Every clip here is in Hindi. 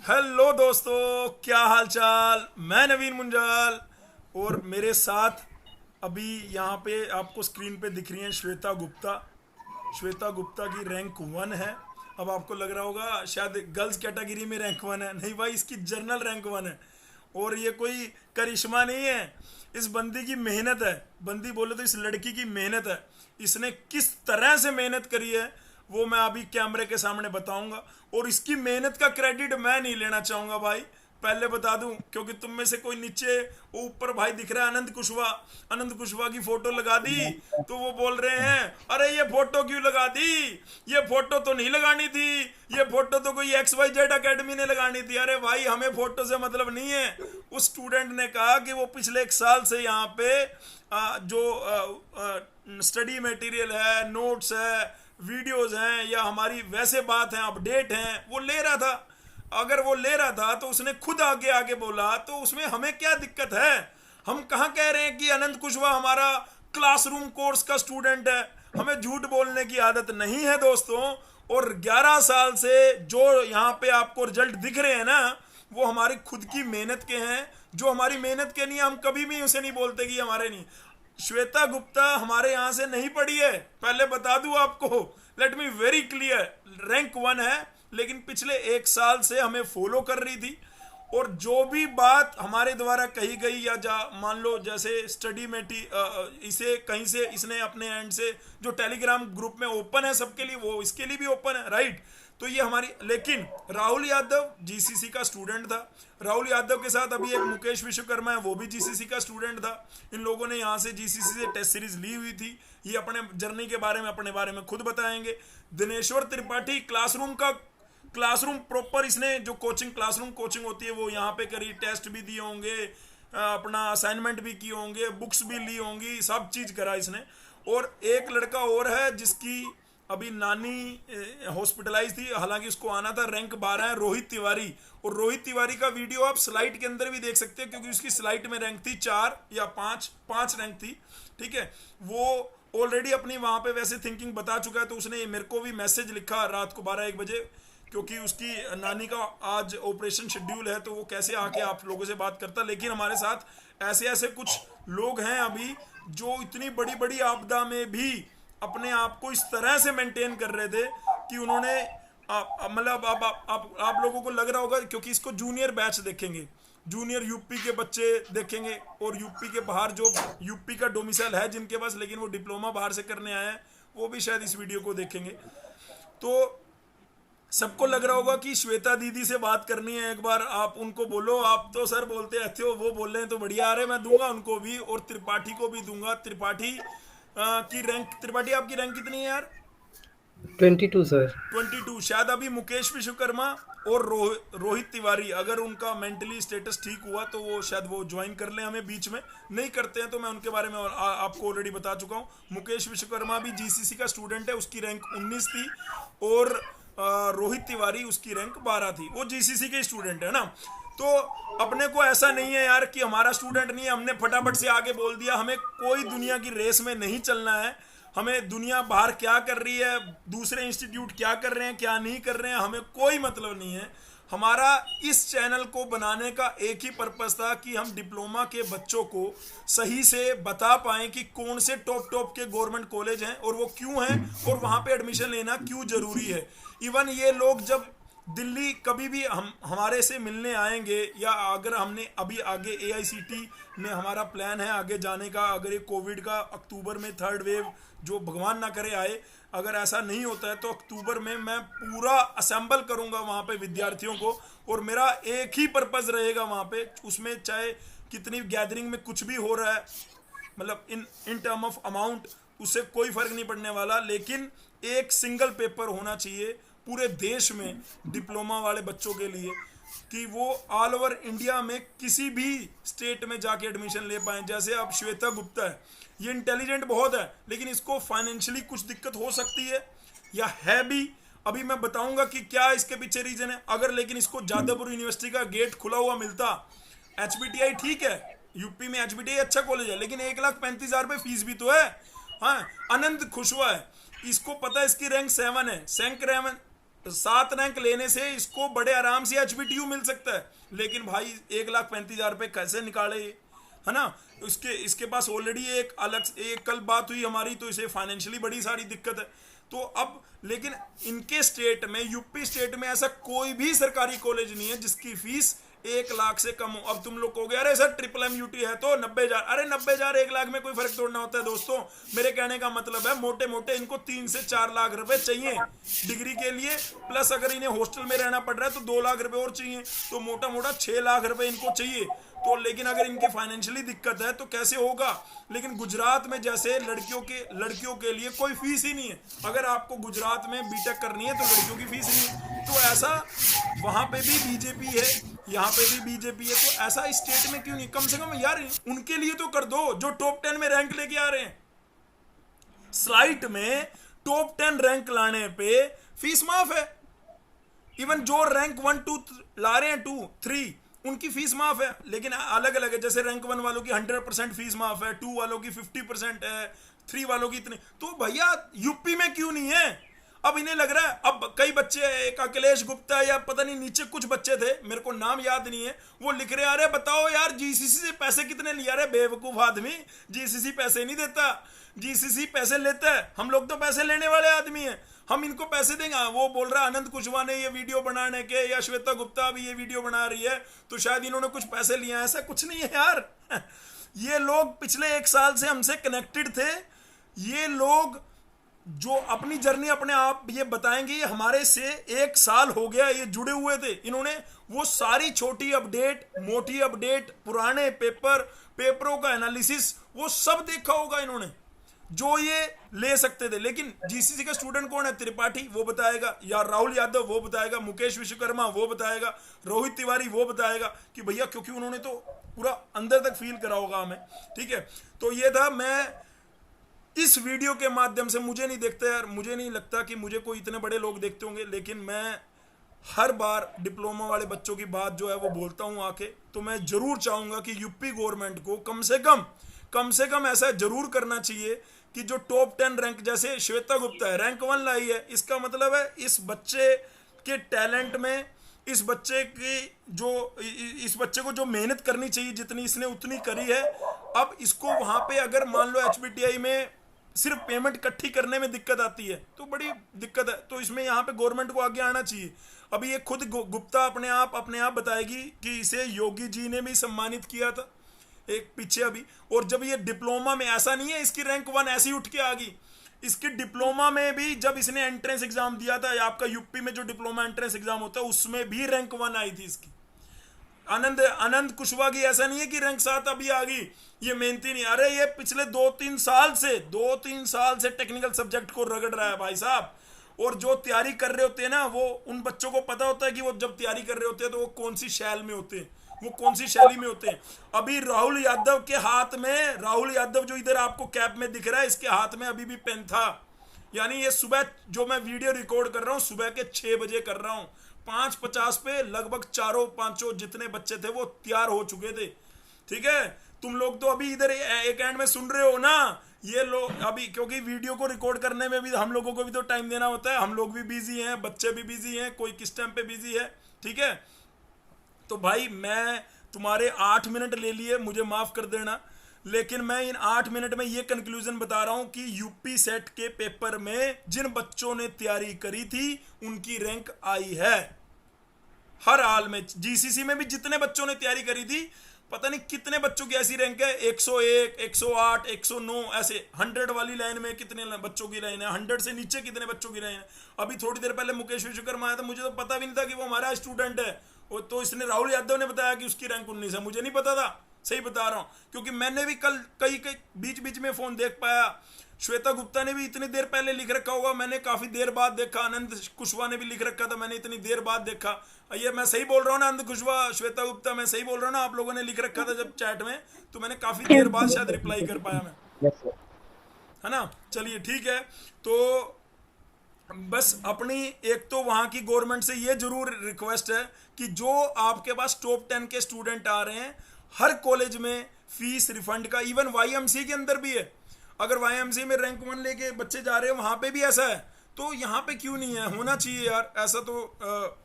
हेलो दोस्तों, क्या हाल चाल। मैं नवीन मुंजाल और मेरे साथ अभी यहाँ पे आपको स्क्रीन पे दिख रही हैं श्वेता गुप्ता। श्वेता गुप्ता की रैंक 1 है। अब आपको लग रहा होगा शायद गर्ल्स कैटेगरी में रैंक 1 है। नहीं भाई, इसकी जनरल रैंक 1 है। और ये कोई करिश्मा नहीं है, इस बंदी की मेहनत है। बंदी बोले तो इस लड़की की मेहनत है। इसने किस तरह से मेहनत करी है वो मैं अभी कैमरे के सामने बताऊंगा। और इसकी मेहनत का क्रेडिट मैं नहीं लेना चाहूंगा भाई, पहले बता दूं, क्योंकि तुम में से कोई नीचे वो ऊपर भाई दिख रहा है अनंत कुशवाहा। अनंत कुशवाहा की फोटो लगा दी तो वो बोल रहे हैं अरे ये फोटो क्यों लगा दी, ये फोटो तो नहीं लगानी थी, ये फोटो तो कोई XYZ एकेडमी ने लगानी थी। अरे भाई, हमें फोटो से मतलब नहीं है। उस स्टूडेंट ने कहा कि वो पिछले 1 साल से यहाँ पे जो स्टडी मटेरियल है, नोट्स है, वीडियोस हैं या हमारी वैसे बात है, अपडेट हैं, वो ले रहा था। अगर वो ले रहा था तो उसने खुद आगे आगे बोला, तो उसमें हमें क्या दिक्कत है। हम कहाँ कह रहे हैं कि अनंत कुशवाहा हमारा क्लासरूम कोर्स का स्टूडेंट है। हमें झूठ बोलने की आदत नहीं है दोस्तों। और 11 साल से जो यहाँ पे आपको रिजल्ट दिख रहे हैं ना, वो हमारी खुद की मेहनत के हैं। जो हमारी मेहनत के नहीं, हम कभी भी उसे नहीं बोलते कि हमारे नहीं। श्वेता गुप्ता हमारे यहां से नहीं पढ़ी है, पहले बता दूं आपको। Let me very clear, rank 1 है, लेकिन पिछले 1 साल से हमें फॉलो कर रही थी। और जो भी बात हमारे द्वारा कही गई या मान लो जैसे स्टडी में इसे कहीं से इसने अपने एंड से जो टेलीग्राम ग्रुप में ओपन है सबके लिए, वो इसके लिए भी ओपन है, राइट। तो ये हमारी, लेकिन राहुल यादव जीसीसी का स्टूडेंट था। राहुल यादव के साथ अभी एक मुकेश विश्वकर्मा है, वो भी जीसीसी का स्टूडेंट था। इन लोगों ने यहाँ से जीसीसी से टेस्ट सीरीज ली हुई थी। ये अपने जर्नी के बारे में, अपने बारे में खुद बताएंगे। दिनेश्वर त्रिपाठी क्लासरूम प्रॉपर, इसने जो कोचिंग, क्लासरूम कोचिंग होती है वो यहाँ पे करी, टेस्ट भी दिए होंगे, अपना असाइनमेंट भी किए होंगे, बुक्स भी ली होंगी, सब चीज करा इसने। और एक लड़का और है जिसकी अभी नानी हॉस्पिटलाइज थी, हालांकि उसको आना था, रैंक 12 है, रोहित तिवारी। और रोहित तिवारी का वीडियो आप स्लाइड के अंदर भी देख सकते हैं, क्योंकि उसकी स्लाइड में रैंक थी 4 या 5 रैंक थी, ठीक है। वो ऑलरेडी अपनी वहां पे वैसे थिंकिंग बता चुका है। तो उसने मेरे को भी मैसेज लिखा रात को 12-1 बजे, क्योंकि उसकी नानी का आज ऑपरेशन शेड्यूल है, तो वो कैसे आके आप लोगों से बात करता। लेकिन हमारे साथ ऐसे ऐसे कुछ लोग हैं अभी जो इतनी बड़ी बड़ी आपदा में भी अपने आप को इस तरह से मेंटेन कर रहे थे कि उन्होंने मतलब आप लोगों को लग रहा होगा, क्योंकि इसको जूनियर बैच देखेंगे, जूनियर यूपी के बच्चे देखेंगे, और यूपी के बाहर जो यूपी का डोमिसाइल है जिनके पास, लेकिन वो डिप्लोमा बाहर से करने आए हैं, वो भी शायद इस वीडियो को देखेंगे। तो सबको लग रहा होगा कि श्वेता दीदी से बात करनी है, एक बार आप उनको बोलो। आप तो सर बोलते रहते हो, वो बोल रहे हैं तो बढ़िया आ रहे, मैं दूंगा उनको भी, और त्रिपाठी को भी दूंगा। त्रिपाठी की रैंक, त्रिपाठी आपकी रैंक कितनी है यार? 22 सर। 22। शायद अभी मुकेश विश्वकर्मा और रोहित तिवारी, अगर उनका मेंटली स्टेटस ठीक हुआ तो वो शायद वो ज्वाइन कर ले हमें बीच में। नहीं करते हैं तो मैं उनके बारे में आपको ऑलरेडी बता चुका हूँ। मुकेश विश्वकर्मा भी जीसीसी का स्टूडेंट है, उसकी रैंक 19 थी। और रोहित तिवारी, उसकी रैंक 12 थी। वो जीसीसी के स्टूडेंट है ना। तो अपने को ऐसा नहीं है यार कि हमारा स्टूडेंट नहीं है, हमने फटाफट से आगे बोल दिया। हमें कोई दुनिया की रेस में नहीं चलना है। हमें दुनिया बाहर क्या कर रही है, दूसरे इंस्टीट्यूट क्या कर रहे हैं, क्या नहीं कर रहे हैं, हमें कोई मतलब नहीं है। हमारा इस चैनल को बनाने का एक ही पर्पस था कि हम डिप्लोमा के बच्चों को सही से बता पाएं कि कौन से टॉप टॉप के गवर्नमेंट कॉलेज हैं और वो क्यों हैं, और वहां पे एडमिशन लेना क्यों जरूरी है। इवन ये लोग जब दिल्ली कभी भी हमारे से मिलने आएंगे, या अगर हमने अभी आगे एआईसीटी में हमारा प्लान है आगे जाने का, अगर ये कोविड का अक्टूबर में 3rd वेव जो भगवान ना करे आए, अगर ऐसा नहीं होता है तो अक्टूबर में मैं पूरा असेंबल करूंगा वहां पे विद्यार्थियों को। और मेरा एक ही पर्पस रहेगा वहां पे, उसमें चाहे कितनी गैदरिंग में कुछ भी हो रहा है, मतलब इन टर्म ऑफ अमाउंट उससे कोई फर्क नहीं पड़ने वाला, लेकिन एक सिंगल पेपर होना चाहिए पूरे देश में डिप्लोमा वाले बच्चों के लिए, कि वो ऑल ओवर इंडिया में किसी भी स्टेट में जाके एडमिशन ले पाए। जैसे अब श्वेता गुप्ता है, ये इंटेलिजेंट बहुत है, लेकिन इसको फाइनेंशियली कुछ दिक्कत हो सकती है या है भी। अभी मैं बताऊंगा कि क्या इसके पीछे रीजन है। अगर लेकिन इसको जादवपुर यूनिवर्सिटी का गेट खुला हुआ मिलता, एचबीटीआई ठीक है, यूपी में एचबीटीआई अच्छा कॉलेज है, लेकिन 1,35,000 रुपये फीस भी तो है। हाँ, अनंत खुशवा है, इसको पता है इसकी रैंक 7 है, 7 रैंक लेने से इसको बड़े आराम से HBTU मिल सकता है, लेकिन भाई 1,35,000 रुपये कैसे निकाले, है ना। इसके पास ऑलरेडी एक अलग एक कल बात हुई हमारी, तो इसे फाइनेंशियली बड़ी सारी दिक्कत है। तो अब लेकिन इनके स्टेट में, यूपी स्टेट में ऐसा कोई भी सरकारी कॉलेज नहीं है जिसकी फीस 1 लाख से कम हो। अब तुम लोग कहोगे अरे सर MMUT है तो 90,000, अरे 90,000 1 लाख में कोई फर्क तोड़ना होता है दोस्तों। मेरे कहने का मतलब है मोटे मोटे इनको 3 से 4 लाख रुपए चाहिए डिग्री के लिए, प्लस अगर इन्हें हॉस्टल में रहना पड़ रहा है तो 2 लाख रुपए और चाहिए, तो मोटा मोटा 6 लाख रुपए इनको चाहिए। तो लेकिन अगर इनकी फाइनेंशियली दिक्कत है तो कैसे होगा। लेकिन गुजरात में जैसे लड़कियों के लिए कोई फीस ही नहीं है। अगर आपको गुजरात में बीटेक करनी है तो लड़कियों की फीस नहीं है। तो ऐसा वहां पे भी बीजेपी है, यहाँ पे भी बीजेपी है, तो ऐसा स्टेट में क्यों नहीं। कम से कम यार उनके लिए तो कर दो जो टॉप 10 में रैंक लेके आ रहे हैं। स्लाइड में टॉप 10 रैंक लाने पे फीस माफ है। इवन जो रैंक 1 2 ला रहे हैं 2 3 उनकी फीस माफ है, लेकिन अलग अलग है। जैसे रैंक 1 वालों की 100% फीस माफ है, 2 वालों की 50% है, 3 वालों की इतनी। तो भैया यूपी में क्यों नहीं है। अब इन्हें लग रहा है, अब कई बच्चे, एक अखिलेश गुप्ता या पता नहीं नीचे कुछ बच्चे थे, मेरे को नाम याद नहीं है, वो लिख रहे अरे बताओ यार जीसीसी से पैसे कितने लिया। रहे बेवकूफ आदमी, जीसीसी पैसे नहीं देता, जीसीसी पैसे लेता है, हम लोग तो पैसे लेने वाले आदमी हैं, हम इनको पैसे देंगे। वो बोल रहा है आनंद कुशवाहा ने ये वीडियो बनाने के, या श्वेता गुप्ता भी ये वीडियो बना रही है तो शायद इन्होंने कुछ पैसे लिए। ऐसा कुछ नहीं है यार। ये लोग पिछले 1 साल से हमसे कनेक्टेड थे। ये लोग जो अपनी जर्नी अपने आप ये बताएंगे, ये हमारे से 1 साल हो गया ये जुड़े हुए थे। इन्होंने वो सारी छोटी अपडेट, मोटी अपडेट, पुराने पेपरों का एनालिसिस वो सब देखा होगा इन्होंने, जो ये ले सकते थे। लेकिन जीसीसी का स्टूडेंट कौन है, त्रिपाठी वो बताएगा, या राहुल यादव वो बताएगा, मुकेश विश्वकर्मा वो बताएगा, रोहित तिवारी वो बताएगा कि भैया, क्योंकि उन्होंने तो पूरा अंदर तक फील करा होगा हमें। ठीक है, तो ये था। मैं इस वीडियो के माध्यम से, मुझे नहीं देखता यार, मुझे नहीं लगता कि मुझे कोई इतने बड़े लोग देखते होंगे, लेकिन मैं हर बार डिप्लोमा वाले बच्चों की बात जो है वो बोलता हूं आके। तो मैं जरूर चाहूंगा कि यूपी गवर्नमेंट को कम से कम ऐसा जरूर करना चाहिए कि जो टॉप 10 रैंक, जैसे श्वेता गुप्ता है रैंक 1 लाई है, इसका मतलब है इस बच्चे के टैलेंट में, इस बच्चे को जो मेहनत करनी चाहिए जितनी इसने उतनी करी है। अब इसको वहां पे अगर मान लो HBTI में सिर्फ पेमेंट इकट्ठी करने में दिक्कत आती है तो बड़ी दिक्कत है। तो इसमें यहाँ पे गवर्नमेंट को आगे आना चाहिए। अभी ये खुद गुप्ता अपने आप बताएगी कि इसे योगी जी ने भी सम्मानित किया था एक पीछे अभी। और जब ये डिप्लोमा में, ऐसा नहीं है इसकी रैंक 1 ऐसी उठ के आ गई, इसकी डिप्लोमा में भी जब इसने एंट्रेंस एग्जाम दिया था, आपका यूपी में जो डिप्लोमा एंट्रेंस एग्जाम होता है उसमें भी रैंक 1 आई थी इसकी। आनंद कुशवाहा की ऐसा नहीं है कि रैंक 7 अभी आ गई, ये मेहनती नहीं। अरे ये पिछले 2-3 साल से टेक्निकल सब्जेक्ट को रगड़ रहा है भाई साहब। और जो तैयारी कर रहे होते हैं ना, वो उन बच्चों को पता होता है कि वो जब तैयारी कर रहे होते हैं तो वो कौन सी शैली में होते हैं। अभी राहुल यादव के हाथ में, राहुल यादव जो इधर आपको कैप में दिख रहा है, इसके हाथ में अभी भी पेन था। यानी ये सुबह जो मैं वीडियो रिकॉर्ड कर रहा हूँ सुबह के 6 बजे कर रहा हूँ, 5:50 पे लगभग 4-5 जितने बच्चे थे वो तैयार हो चुके थे। ठीक है, तुम लोग तो अभी इधर एक एंड में सुन रहे हो ना। ये लोग अभी, क्योंकि वीडियो को रिकॉर्ड करने में भी हम लोगों को भी तो टाइम देना होता है, हम लोग भी बिजी हैं, बच्चे भी बिजी हैं, कोई किस टाइम पे बिजी है। ठीक है, तो भाई मैं तुम्हारे 8 मिनट ले लिए, मुझे माफ कर देना, लेकिन मैं इन 8 मिनट में ये कंक्लूजन बता रहा हूं कि यूपी सेट के पेपर में जिन बच्चों ने तैयारी करी थी उनकी रैंक आई है हर हाल में। जीसीसी में भी जितने बच्चों ने तैयारी करी थी, पता नहीं कितने बच्चों की ऐसी रैंक है, 101, 108, 109, ऐसे 100 वाली लाइन में कितने बच्चों की लाइन है, 100 से नीचे कितने बच्चों की लाइन है। अभी थोड़ी देर पहले मुकेश विश्वकर्मा आया था, मुझे तो पता भी नहीं था कि वो हमारा स्टूडेंट है। वो तो इसने, राहुल यादव ने बताया कि उसकी रैंक 19 है, मुझे नहीं पता था, सही बता रहा हूँ। क्योंकि मैंने भी कल कई बीच में फोन देख पाया, श्वेता गुप्ता ने भी इतनी देर पहले लिख रखा होगा, मैंने काफी देर बाद देखा, आनंद कुशवाहा ने भी लिख रखा था, मैंने इतनी देर बाद देखा। ये मैं सही बोल रहा हूँ ना, आनंद कुशवाहा, श्वेता गुप्ता, मैं सही बोल रहा हूँ ना, आप लोगों ने लिख रखा था जब चैट में, तो मैंने काफी देर बाद शायद रिप्लाई कर पाया मैं, है ना। चलिए ठीक है, तो बस अपनी एक तो वहां की गवर्नमेंट से ये जरूर रिक्वेस्ट है कि जो आपके पास टॉप 10 के स्टूडेंट आ रहे हैं, हर कॉलेज में फीस रिफंड का, इवन YMC के अंदर भी है। अगर YMC में रैंक 1 लेके बच्चे जा रहे हैं, वहां पे भी ऐसा है, तो यहाँ पे क्यों नहीं है? होना चाहिए यार ऐसा, तो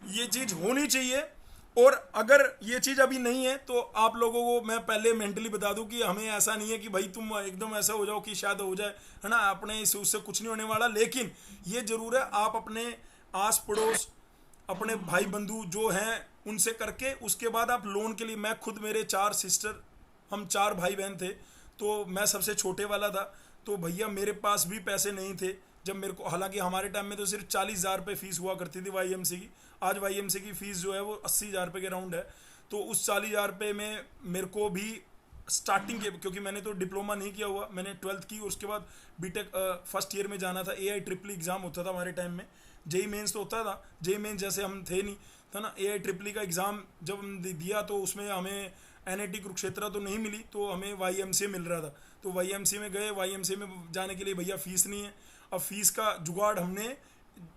ये चीज होनी चाहिए। और अगर ये चीज अभी नहीं है तो आप लोगों को मैं पहले मेंटली बता दूं कि हमें ऐसा नहीं है कि भाई तुम एकदम ऐसा हो जाओ कि शायद हो जाए, है ना, अपने इस उससे कुछ नहीं होने वाला। लेकिन ये जरूर है आप अपने आस पड़ोस, अपने भाई बंधु जो हैं उनसे करके उसके बाद आप लोन के लिए, मैं खुद, मेरे 4 सिस्टर, हम 4 भाई बहन थे, तो मैं सबसे छोटे वाला था। तो भैया मेरे पास भी पैसे नहीं थे जब मेरे को, हालांकि हमारे टाइम में तो सिर्फ 40,000 रुपये फीस हुआ करती थी वाईएमसी की। आज वाईएमसी की फ़ीस जो है वो 80,000 रुपये के राउंड है। तो उस 40,000 रुपये में मेरे को भी स्टार्टिंग के, क्योंकि मैंने तो डिप्लोमा नहीं किया हुआ, मैंने 12th की और उसके बाद बीटेक फर्स्ट ईयर में जाना था। AIEEE एग्ज़ाम होता था हमारे टाइम में, जेई मेंस तो होता था, जेई मेंस जैसे हम थे नहीं, था ना। AIEEE का एग्ज़ाम जब हम दिया तो उसमें हमें NIT कुरुक्षेत्र तो नहीं मिली, तो हमें YMCA मिल रहा था। तो YMCA में गए, YMCA में जाने के लिए भैया फ़ीस नहीं है। अब फीस का जुगाड़ हमने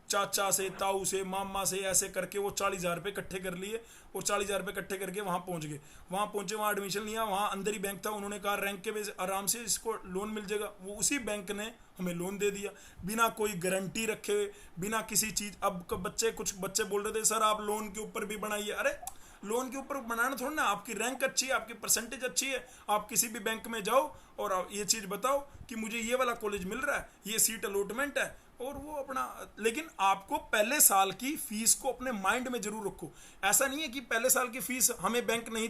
चाचा से, ताऊ से, मामा से ऐसे करके वो 40,000 रुपये इकट्ठे कर लिए और 40,000 रुपये इकट्ठे करके वहाँ पहुँच गए। वहाँ पहुँचे, वहाँ एडमिशन लिया, वहाँ अंदर ही बैंक था, उन्होंने कहा रैंक के बेस आराम से इसको लोन मिल जाएगा। वो उसी बैंक ने हमें लोन दे दिया बिना कोई गारंटी रखे हुए, बिना किसी चीज़। अब कुछ बच्चे बोल रहे थे सर आप लोन के ऊपर भी बनाइए। अरे लोन के ऊपर बनाना थोड़ा ना, आपकी रैंक अच्छी है, आपकी परसेंटेज अच्छी है, आप किसी भी बैंक में जाओ और ये चीज़ बताओ कि मुझे ये वाला कॉलेज मिल रहा है, ये सीट अलॉटमेंट है, और वो अपना। लेकिन आपको पहले साल की फीस को अपने माइंड में जरूर रखो। ऐसा नहीं है कि पहले साल की फीस हमें बैंक नहीं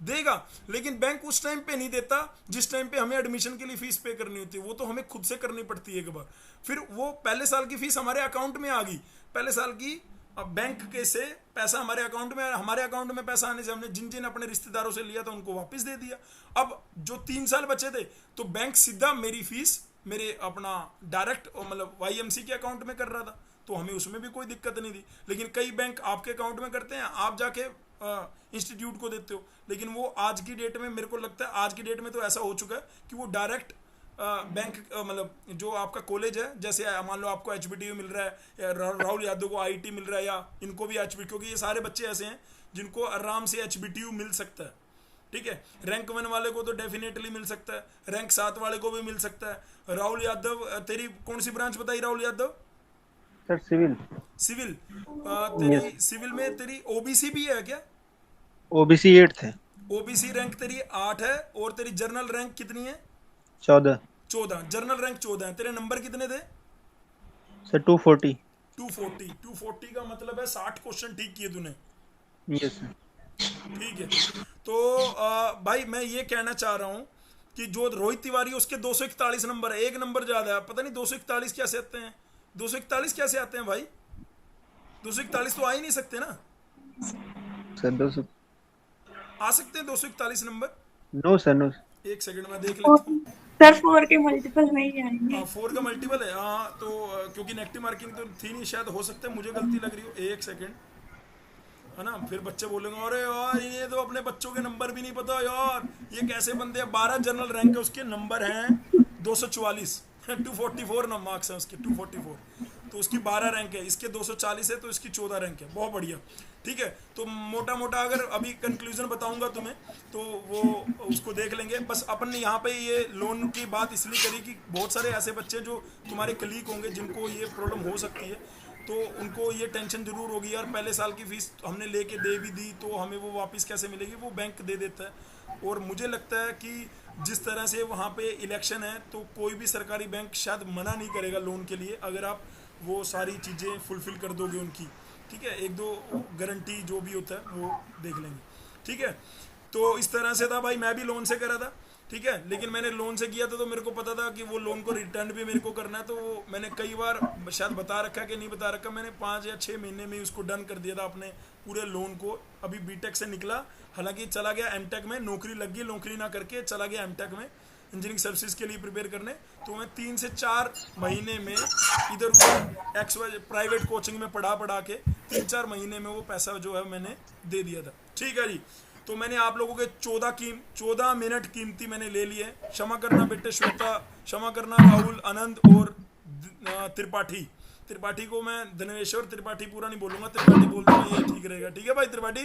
देगा, लेकिन बैंक उस टाइम पे नहीं देता जिस टाइम पे हमें एडमिशन के लिए फीस पे करनी होती है, वो तो हमें खुद से करनी पड़ती है एक बार। फिर वो पहले साल की फीस हमारे अकाउंट में आ गई, पहले साल की बैंक के से पैसा हमारे अकाउंट में, हमारे अकाउंट में पैसा आने से हमने जिन जिन अपने रिश्तेदारों से लिया था उनको वापस दे दिया। अब जो 3 साल बचे थे तो बैंक सीधा मेरी फीस मेरे अपना डायरेक्ट मतलब YMC के अकाउंट में कर रहा था, तो हमें उसमें भी कोई दिक्कत नहीं थी। लेकिन कई बैंक आपके अकाउंट में करते हैं, आप जाके इंस्टीट्यूट को देते हो। लेकिन वो आज की डेट में, मेरे को लगता है आज की डेट में तो ऐसा हो चुका है कि वो डायरेक्ट बैंक मतलब जो आपका कॉलेज है, जैसे मान लो आपको HBTU मिल रहा है, या राहुल यादव को IIT मिल रहा है, या इनको भी HBTU, क्योंकि ये सारे बच्चे ऐसे हैं जिनको आराम से HBTU मिल सकता है, ठीक है। रैंक 1 वाले को तो डेफिनेटली मिल सकता है, रैंक 7 वाले को भी मिल सकता है। राहुल यादव, तेरी कौन सी ब्रांच बताई Rahul Yadav? Sir civil. Civil, तेरी सिविल में तेरी OBC भी है क्या? OBC 8 है। OBC रैंक तेरी 8 है, और तेरी जर्नल रैंक कितनी है? 14। जर्नल रैंक 14 है। तेरे नंबर कितने थे सर 240। 240 का मतलब है 60 क्वेश्चन ठीक किए तूने। Yes sir. ठीक है, तो भाई मैं ये कहना चाह रहा हूँ कि जो रोहित तिवारी उसके 241 नंबर है, एक नंबर ज्यादा है। पता नहीं 241 कैसे आते हैं, 241 कैसे आते हैं भाई? 241 तो आ ही नहीं सकते ना सर 200। आ सकते हैं 241 नंबर? No sir, no. एक सेकंड में देख लेता हूँ। सर 4 के मल्टीपल नहीं आएंगे। हाँ 4 का मल्टीपल है, हाँ तो क्योंकि नेगेटिव मार्किंग तो थी नहीं, शायद हो सकता है मुझे गलती लग रही हो। एक सेकंड, है ना, फिर बच्चे बोलेंगे अरे यार ये तो अपने बच्चों के नंबर भी नहीं पता यार, ये कैसे बंदे हैं। 12 जनरल रैंक है, उसके नंबर हैं 244 244 ना मार्क्स है उसके, 244, तो उसकी 12 रैंक है, इसके 240 है, तो इसकी 14 रैंक है। बहुत बढ़िया, ठीक है। तो मोटा मोटा अगर अभी कंक्लूजन बताऊंगा तुम्हें तो वो उसको देख लेंगे। बस अपन ने यहाँ पे ये लोन की बात इसलिए करी कि बहुत सारे ऐसे बच्चे जो तुम्हारे कलीग होंगे जिनको ये प्रॉब्लम हो सकती है, तो उनको ये टेंशन जरूर होगी यार, पहले साल की फीस हमने लेके दे भी दी तो हमें वो वापस कैसे मिलेगी, वो बैंक दे देता है। और मुझे लगता है कि जिस तरह से वहाँ पे इलेक्शन है तो कोई भी सरकारी बैंक शायद मना नहीं करेगा लोन के लिए, अगर आप वो सारी चीज़ें फुलफिल कर दोगे उनकी, ठीक है। 1-2 गारंटी जो भी होता है वो देख लेंगे, ठीक है। तो इस तरह से था भाई, मैं भी लोन से करा था, ठीक है। लेकिन मैंने लोन से किया था तो मेरे को पता था कि वो लोन को रिटर्न भी मेरे को करना है, तो वो मैंने कई बार शायद बता रखा कि नहीं बता रखा, मैंने 5 या 6 महीने में उसको डन कर दिया था अपने पूरे लोन को। अभी बीटेक से निकला, हालांकि चला गया एमटेक में, नौकरी लग गई, नौकरी ना करके चला गया एमटेक में इंजीनियरिंग सर्विसेज के लिए प्रिपेयर करने। तो मैं 3 से 4 महीने में इधर उधर XY प्राइवेट कोचिंग में पढ़ा के 3-4 महीने में वो पैसा जो है मैंने दे दिया था, ठीक है जी। तो मैंने आप लोगों के 14 मिनट कीमती मैंने ले लिए, क्षमा करना बेटे श्वेता, क्षमा करना राहुल, आनंद और त्रिपाठी को मैं धनेश्वर त्रिपाठी पूरा नहीं बोलूंगा, त्रिपाठी बोल दूंगा, ये ठीक रहेगा, ठीक है भाई त्रिपाठी?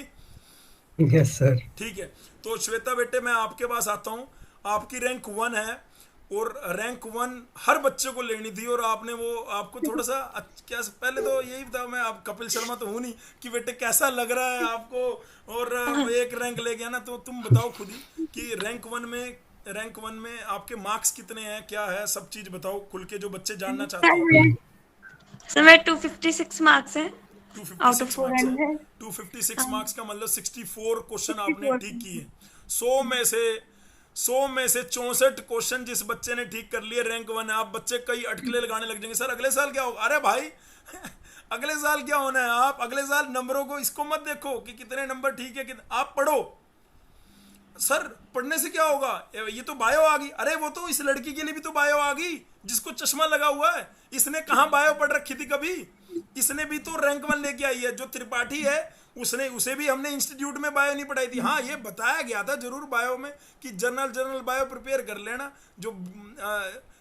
Yes sir. ठीक है। तो श्वेता बेटे मैं आपके पास आता हूँ, आपकी रैंक 1 है, और रैंक 1 हर बच्चे को लेनी थी, और आपने वो आपको थोड़ा सा क्या, पहले तो यही था, मैं आप कपिल शर्मा तो हूँ नहीं कि बेटे कैसा लग रहा है आपको, और एक रैंक ले गया ना, तो तुम बताओ खुद ही कि रैंक वन में आपके मार्क्स कितने हैं, क्या है, सब चीज बताओ खुल के, जो बच्चे जानना चाहते हैं। सर मैं 256 मार्क्स है आउट ऑफ 256 मार्क्स है। 400। 256 मार्क्स का मतलब 64 क्वेश्चन आपने ठीक किए। 100 में से 64 क्वेश्चन जिस बच्चे ने ठीक कर लिए, रैंक 1 है। आप बच्चे कई अटकले लगाने लग जाएंगे, सर अगले साल क्या होगा? अरे भाई अगले साल क्या होना है? आप अगले साल नंबरों को इसको मत देखो कि कितने नंबर ठीक है, आप पढ़ो। सर पढ़ने से क्या होगा? ये तो बायो आ गई। अरे वो तो इस लड़की के लिए भी तो बायो आ गई जिसको चश्मा लगा हुआ है। इसने कहाँ बायो पढ़ रखी थी कभी? इसने भी तो रैंक 1 लेके आई है। जो त्रिपाठी है उसे भी हमने इंस्टीट्यूट में बायो नहीं पढ़ाई थी। हाँ ये बताया गया था जरूर बायो में कि जनरल बायो प्रिपेयर कर लेना, जो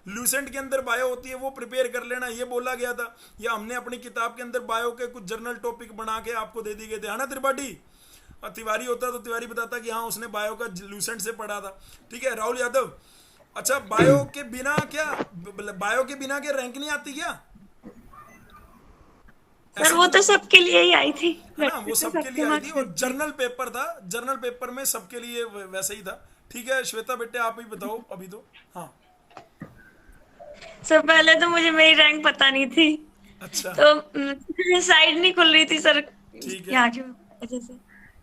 लूसेंट के अंदर बायो होती है वो प्रिपेयर कर लेना, ये बोला गया था। या हमने अपनी किताब के अंदर बायो के कुछ जर्नल टॉपिक बना के आपको दे दिए गए थे, है ना त्रिपाठी? और तिवारी होता तो तिवारी बताता कि हाँ उसने बायो का लूसेंट से पढ़ा था। ठीक है राहुल यादव, अच्छा बायो के बिना के रैंक नहीं आती क्या? सर वो तो सबके लिए ही आई थी, है ना, वो सबके लिए आई थी, और जर्नल पेपर था, जर्नल पेपर में सबके लिए वैसे ही था। ठीक है श्वेता बेटे आप ही बताओ अभी तो। हाँ सर पहले तो मुझे मेरी रैंक पता नहीं थी, अच्छा तो साइड नहीं खुल रही थी सर, ठीक है। यहाँ की वजह से।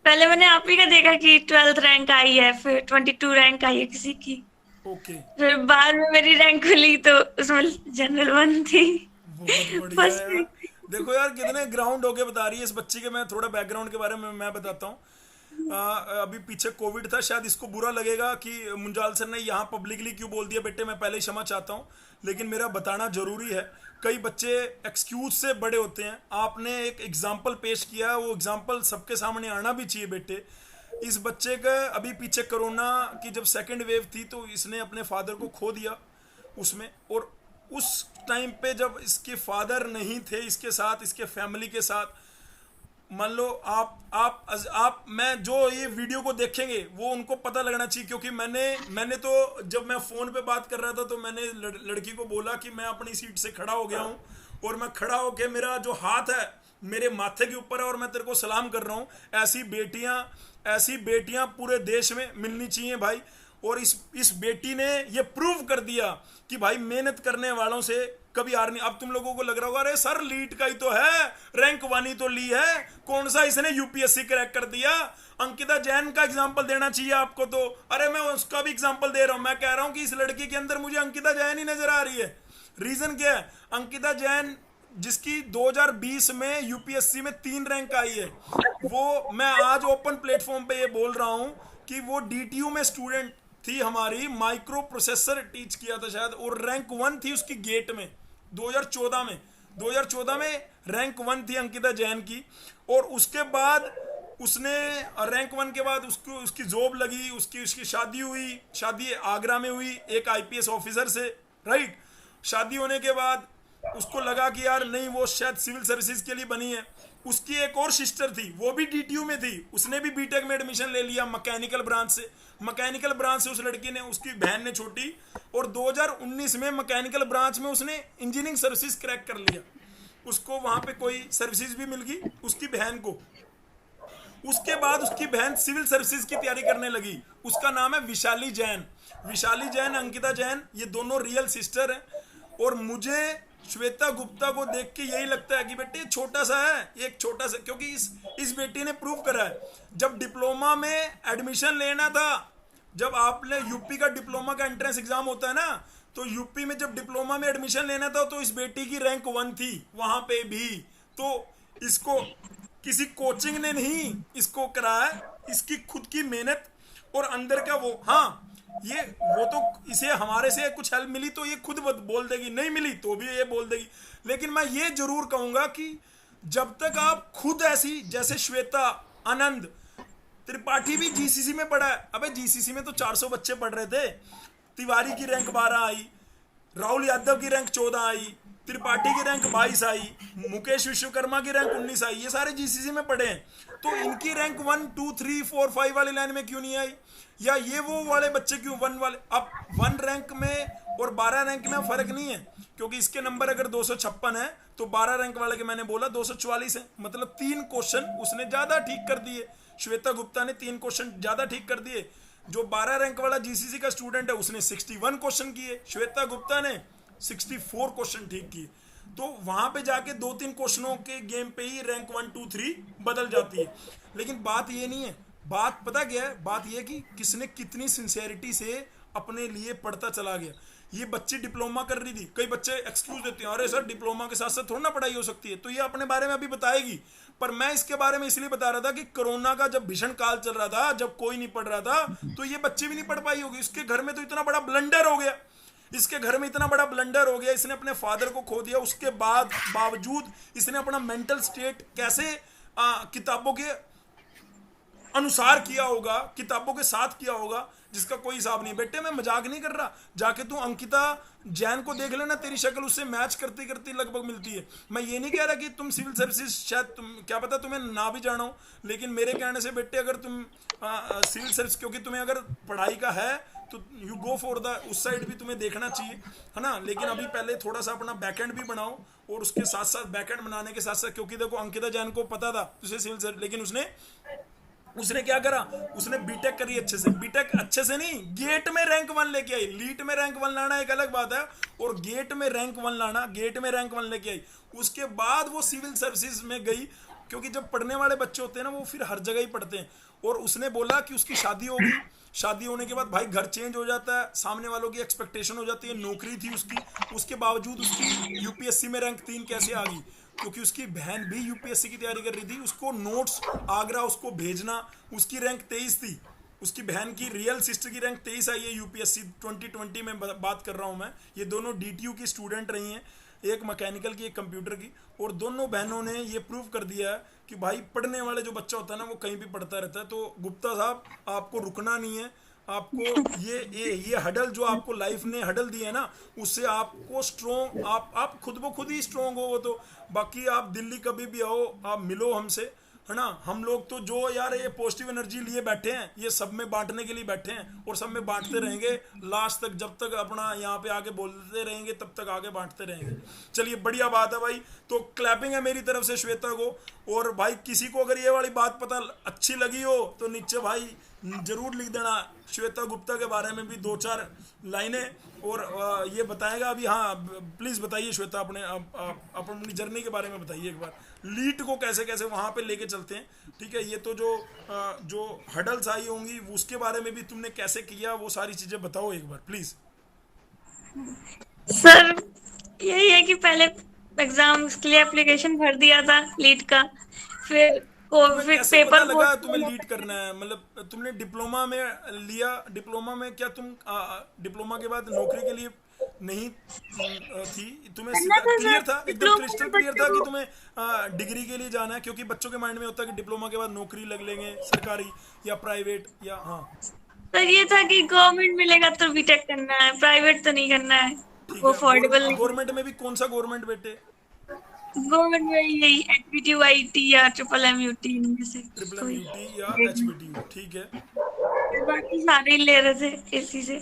पहले मैंने आप ही का देखा कि 12th रैंक आई है, फिर 22 रैंक आई है किसी की, ओके फिर बाद में मेरी रैंक खुली तो उसमें जनरल 1 थी। बहुत बढ़िया फर्स्ट यार। देखो यार कितने ग्राउंड होके बता रही है इस बच्ची के। मैं थोड़ा बैकग्राउंड के बारे में मैं बताता हूँ। अभी पीछे कोविड था, शायद इसको बुरा लगेगा कि मुंजाल सर ने यहाँ पब्लिकली क्यों बोल दिया। बेटे मैं पहले ही क्षमा चाहता हूँ, लेकिन मेरा बताना जरूरी है। कई बच्चे एक्सक्यूज से बड़े होते हैं। आपने एक एग्जाम्पल पेश किया, वो एग्जाम्पल सबके सामने आना भी चाहिए बेटे। इस बच्चे का अभी पीछे कोरोना की जब सेकेंड वेव थी तो इसने अपने फादर को खो दिया उसमें, और उस टाइम पे जब इसके फादर नहीं थे इसके साथ, इसके फैमिली के साथ, मान लो आप मैं जो ये वीडियो को देखेंगे वो उनको पता लगना चाहिए। क्योंकि मैंने तो जब मैं फोन पे बात कर रहा था तो मैंने लड़की को बोला कि मैं अपनी सीट से खड़ा हो गया हूँ, और मैं खड़ा होके मेरा जो हाथ है मेरे माथे के ऊपर है और मैं तेरे को सलाम कर रहा हूँ। ऐसी बेटियां पूरे देश में मिलनी चाहिए भाई। और इस बेटी ने ये प्रूव कर दिया कि भाई मेहनत करने वालों से कभी हार नहीं। अब तुम लोगों को लग रहा होगा अरे सर लीट का ही तो है, रैंक 1 ही तो ली है, कौन सा इसने यूपीएससी क्रैक कर दिया। अंकिता जैन का एग्जांपल देना चाहिए आपको तो। अरे मैं उसका भी एग्जांपल दे रहा हूं। मैं कह रहा हूं कि इस लड़की के अंदर मुझे अंकिता जैन ही नजर आ रही है। रीजन क्या है? अंकिता जैन जिसकी 2020 में यूपीएससी में 3 रैंक आई है, वो मैं आज ओपन प्लेटफॉर्म पे ये बोल रहा हूं कि वो डीटीयू में स्टूडेंट थी हमारी, माइक्रो प्रोसेसर टीच किया था शायद, और रैंक 1 थी उसकी गेट में 2014 में रैंक 1 थी अंकिता जैन की। और उसके बाद उसने रैंक 1 के बाद उसकी जॉब लगी, उसकी शादी हुई। शादी आगरा में हुई एक आईपीएस ऑफिसर से, राइट। शादी होने के बाद उसको लगा कि यार नहीं वो शायद सिविल सर्विसेज के लिए बनी है। उसकी एक और सिस्टर थी, वो भी डीटीयू में थी, उसने भी बीटेक में एडमिशन ले लिया मैकेनिकल ब्रांच से उस लड़की ने, उसकी बहन ने छोटी, और 2019 में मैकेनिकल ब्रांच में उसने इंजीनियरिंग सर्विसेज क्रैक कर लिया। उसको वहां पे कोई सर्विसेज भी मिल गई उसकी बहन को। उसके बाद उसकी बहन सिविल सर्विसेज की तैयारी करने लगी। उसका नाम है विशाली जैन, अंकिता जैन, ये दोनों रियल सिस्टर हैं। और मुझे श्वेता गुप्ता को देख के यही लगता है कि बेटे छोटा सा है, एक छोटा सा, क्योंकि इस बेटी ने प्रूव करा है। जब डिप्लोमा में एडमिशन लेना था, जब आपने यूपी का डिप्लोमा का एंट्रेंस एग्जाम होता है ना, तो यूपी में जब डिप्लोमा में एडमिशन लेना था तो इस बेटी की रैंक 1 थी वहां पे भी। तो इसको किसी कोचिंग ने नहीं इसको कराया, इसकी खुद की मेहनत और अंदर का वो। हाँ वो तो इसे हमारे से कुछ हेल्प मिली तो ये खुद बोल देगी, नहीं मिली तो भी ये बोल देगी। लेकिन मैं ये जरूर कहूंगा कि जब तक आप खुद ऐसी, जैसे श्वेता, आनंद, त्रिपाठी भी जीसीसी में पढ़ा है। अबे जीसीसी में तो 400 बच्चे पढ़ रहे थे। तिवारी की रैंक 12 आई, राहुल यादव की रैंक 14 आई, त्रिपाठी की रैंक 22 आई, मुकेश विश्वकर्मा की रैंक 19 आई। ये सारे जीसीसी में पढ़े हैं। तो इनकी रैंक 1 2 3 4 5 वाली लाइन में क्यों नहीं आई? या ये वो वाले बच्चे क्यों 1 वाले? अब 1 रैंक में और 12 रैंक में फर्क नहीं है, क्योंकि इसके नंबर अगर 256 है तो 12 रैंक वाले के मैंने बोला 244 है, मतलब 3 क्वेश्चन उसने ज्यादा ठीक कर दिए। श्वेता गुप्ता ने 3 क्वेश्चन ज्यादा ठीक कर दिए। जो 12 रैंक वाला जीसीसी का स्टूडेंट है उसने 61 क्वेश्चन किए, श्वेता गुप्ता ने 64 क्वेश्चन ठीक किए। तो वहां पे जाके 2-3 क्वेश्चनों के गेम पे ही रैंक 1 2 3 बदल जाती है। लेकिन बात ये नहीं है, बात पता क्या है, बात ये कि किसने कितनी सिंसेरिटी से अपने लिए पढ़ता चला गया। ये बच्ची डिप्लोमा कर रही थी, कई बच्चे एक्सक्यूज देते हैं, अरे सर डिप्लोमा के साथ साथ थोड़ा ना पढ़ाई हो सकती है, तो ये अपने बारे में अभी बताएगी। पर मैं इसके बारे में इसलिए बता रहा था कि कोरोना का जब भीषण काल चल रहा था, जब कोई नहीं पढ़ रहा था, तो ये बच्ची भी नहीं पढ़ पाई होगी। इसके घर में तो इतना बड़ा ब्लंडर हो गया, इसके घर में इतना बड़ा ब्लंडर हो गया, इसने अपने फादर को खो दिया, उसके बावजूद इसने अपना मेंटल स्टेट कैसे किताबों के अनुसार किया होगा, किताबों के साथ किया होगा, जिसका कोई हिसाब नहीं। बेटे मैं मजाक नहीं कर रहा, जाके तू अंकिता जैन को देख लेना, तेरी शक्ल उससे मैच करती करती लगभग मिलती है। मैं ये नहीं कह रहा कि तुम सिविल सर्विसेज, शायद तुम क्या पता तुम्हें ना भी जानो, लेकिन मेरे कहने से बेटे अगर तुम सिविल सर्विस, क्योंकि तुम्हें अगर पढ़ाई का है तो यू गो फॉर द उस साइड भी तुम्हें देखना चाहिए, है ना। लेकिन अभी पहले थोड़ा सा अपना बैकएंड भी बनाओ, और उसके साथ साथ बैकएंड बनाने के साथ साथ, क्योंकि देखो अंकिता जैन को पता था उसे सिविल सर्विस, लेकिन उसने क्या करा, उसने बीटेक करी अच्छे से। बीटेक अच्छे से नहीं, गेट में रैंक 1 लेके आई। लीट में रैंक 1 लाना एक अलग बात है, और गेट में रैंक 1 लाना, गेट में रैंक 1 लेके आई। उसके बाद वो सिविल सर्विसेज में गई, क्योंकि जब पढ़ने वाले बच्चे होते हैं ना वो फिर हर जगह ही पढ़ते हैं। और उसने बोला कि उसकी शादी होगी, शादी होने के बाद भाई घर चेंज हो जाता है, सामने वालों की एक्सपेक्टेशन हो जाती है, नौकरी थी उसकी, उसके बावजूद उसकी यूपीएससी में रैंक 3 कैसे आ गई? क्योंकि उसकी बहन भी यूपीएससी की तैयारी कर रही थी, उसको नोट्स आगरा उसको भेजना, उसकी रैंक 23 थी। उसकी बहन की रियल सिस्टर की रैंक 23 आई है यूपीएससी 2020 में बात कर रहा हूँ मैं। ये दोनों डीटीयू की स्टूडेंट रही हैं, एक मैकेनिकल की एक कंप्यूटर की, और दोनों बहनों ने ये प्रूव कर दिया है कि भाई पढ़ने वाले जो बच्चा होता है ना वो कहीं भी पढ़ता रहता है। तो गुप्ता साहब आपको रुकना नहीं है, आपको ये हडल जो आपको लाइफ ने हडल दिया है ना, उससे आपको स्ट्रोंग, आप खुद ब खुद ही स्ट्रोंग हो। वो तो बाकी आप दिल्ली कभी भी आओ, आप मिलो हमसे, है ना। हम लोग तो जो यार ये पॉजिटिव एनर्जी लिए बैठे हैं, ये सब में बांटने के लिए बैठे हैं, और सब में बांटते रहेंगे लास्ट तक, जब तक अपना यहाँ पे आके बोलते रहेंगे तब तक आगे बांटते रहेंगे। चलिए बढ़िया बात है भाई, तो क्लैपिंग है मेरी तरफ से श्वेता को। और भाई किसी को अगर ये वाली बात पता अच्छी लगी हो तो नीचे भाई जरूर लिख देना श्वेता गुप्ता के बारे में भी 2-4 लाइनें, और ये बताएगा अभी। हाँ प्लीज़ बताइए श्वेता, अपनी जर्नी के बारे में बताइए एक बार, लीट को कैसे कैसे वहाँ पे लेके चलते हैं, ठीक है। ये तो जो हडल्स आई होंगी उसके बारे में भी तुमने कैसे किया, वो सारी चीज़ें बताओ एक बार प्लीज़। सर यही है कि पहले एग्जाम्स के लिए एप्लीकेशन भर दिया था लीट का, फिर कोविड पेपर पता लगा तुम्हें लीड करना है? मतलब तुमने डिप्लोमा में लिया, डिप्लोमा में क्या तुम डिप्लोमा के बाद नौकरी के लिए नहीं थी, तुम्हें क्लियर था, एकदम क्रिस्टल क्लियर था कि तुम्हें डिग्री के लिए जाना है? क्योंकि बच्चों के माइंड में होता है कि डिप्लोमा के बाद नौकरी लग लेंगे, सरकारी या प्राइवेट, या हाँ सर ये था कि गवर्नमेंट मिलेगा तो बीटेक करना है, प्राइवेट तो नहीं करना है, वो अफोर्डेबल नहीं। गवर्नमेंट में भी कौन सा गवर्नमेंट बेटे? गवर्नमेंट में यही एचबीटीयू आईटी या ट्रिपल एमयूटी, इनमें से ट्रिपल एमयूटी या एचबीटीयू, ठीक है। बाकी सारे ही ले रहे थे इसी से।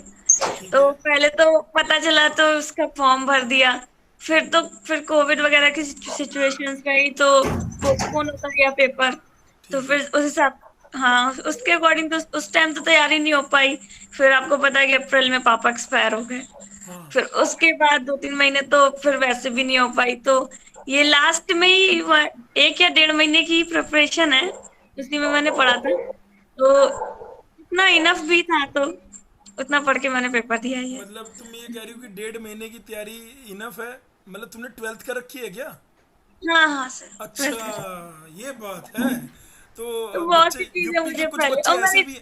तो पहले तो पता चला तो उसका फॉर्म भर दिया, फिर कोविड वगैरह की सिचुएशंस गई तो पोस्टपोन होता गया पेपर। तो फिर उस हिसाब, हाँ उसके अकॉर्डिंग तो उस टाइम तो तैयारी नहीं हो पाई। फिर आपको पता है कि अप्रैल में पापा एक्सपायर हो गए, फिर उसके बाद 2-3 महीने तो फिर वैसे भी नहीं हो पाई। तो ये लास्ट में ही 1 या 1.5 महीने की प्रिपरेशन है, उसी में मैंने पढ़ा था, तो इतना इनफ भी था, तो उतना पढ़ के मैंने पेपर दिया है। मतलब तुम ये कह रही हो कि 1.5 महीने की तैयारी इनफ है? मतलब तुमने 12th कर रखी है क्या? हाँ हाँ सर। अच्छा ये बात है। तो बहुत बच्चे सी चीजें यूपी के मुझे कुछ पहले, बच्चे और ऐसे मैंने भी,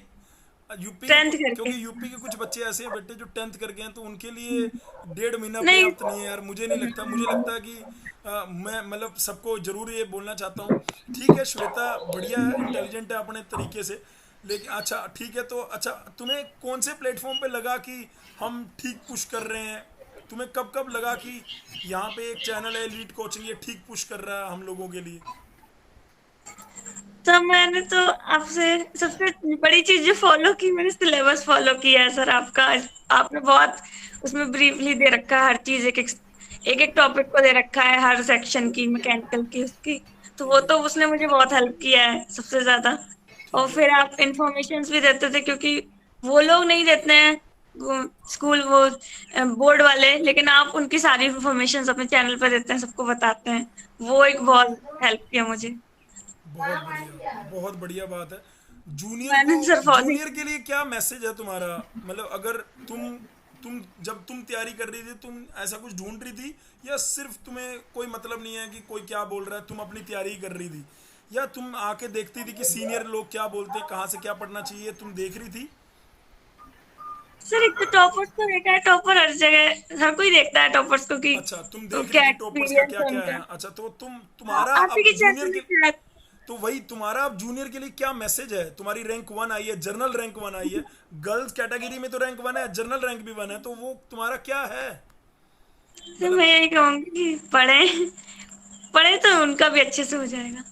यूपी 10th करके, क्योंकि यूपी के कुछ बच्चे ऐसे हैं बेटे जो 10th कर गए हैं, तो उनके लिए 1.5 महीना नहीं पर्याप्त नहीं है यार, मुझे नहीं लगता। मुझे लगता है कि मैं मतलब सबको जरूर ये बोलना चाहता हूँ, ठीक है श्वेता बढ़िया है, इंटेलिजेंट है अपने तरीके से, लेकिन अच्छा ठीक है। तो अच्छा तुम्हें कौन से प्लेटफॉर्म पे लगा कि हम ठीक पुश कर रहे हैं? तुम्हें कब कब लगा कि यहाँ पे एक चैनल है लीड कोचिंग, ये ठीक पुश कर रहा है हम लोगों के लिए? तो मैंने तो आपसे सबसे बड़ी चीज जो फॉलो की, मैंने सिलेबस फॉलो किया है सर आपका। आपने बहुत उसमें ब्रीफली दे रखा है हर चीज, एक एक टॉपिक को दे रखा है हर सेक्शन की, मैकेनिकल की उसकी। तो वो तो उसने मुझे बहुत हेल्प किया है सबसे ज्यादा। और ठीक है। फिर आप इंफॉर्मेशन भी देते थे, क्योंकि वो लोग नहीं देते हैं स्कूल, वो बोर्ड वाले, लेकिन आप उनकी सारी इंफॉर्मेशन अपने चैनल पर देते हैं, सबको बताते हैं। वो एक बहुत हेल्प किया मुझे। बहुत बढ़िया बात है। जूनियर को, मैंने सर फॉलो। जूनियर के लिए क्या मैसेज है तुम्हारा? मतलब अगर तुम जब तुम तैयारी कर रही थी, तुम ऐसा कुछ ढूंढ रही थी, या सिर्फ तुम्हें कोई मतलब नहीं है कि कोई क्या बोल रहा है, तुम अपनी तैयारी ही कर रही थी, या तुम आके देखती थी कि सीनियर लोग क्या बोलते हैं, कहाँ से क्या पढ़ना चाहिए, तुम देख रही थी? सर एक तो टॉपर्स को देखा है, टॉपर हर जगह, हर कोई देखता है टॉपर्स को कि अच्छा, तुम तो देख रही क्या थी टॉपर्स का एक्सपीरियंस क्या है क्या उनका। है। अच्छा, तो हाँ, तुम्हारा आप ही अब के जूनियर चैनल में के, शायद। तो वही तुम्हारा अब जूनियर के लिए क्या मैसेज है? तुम्हारी रैंक 1 आई है, जनरल रैंक 1 आई है, गर्ल्स कैटेगरी में तो रैंक 1 है, जनरल रैंक भी 1 है, तो वो तुम्हारा क्या है? तो मतलब मैं यही कहूंगी कि पढ़े, पढ़े तो उनका भी अच्छे से हो जाएगा।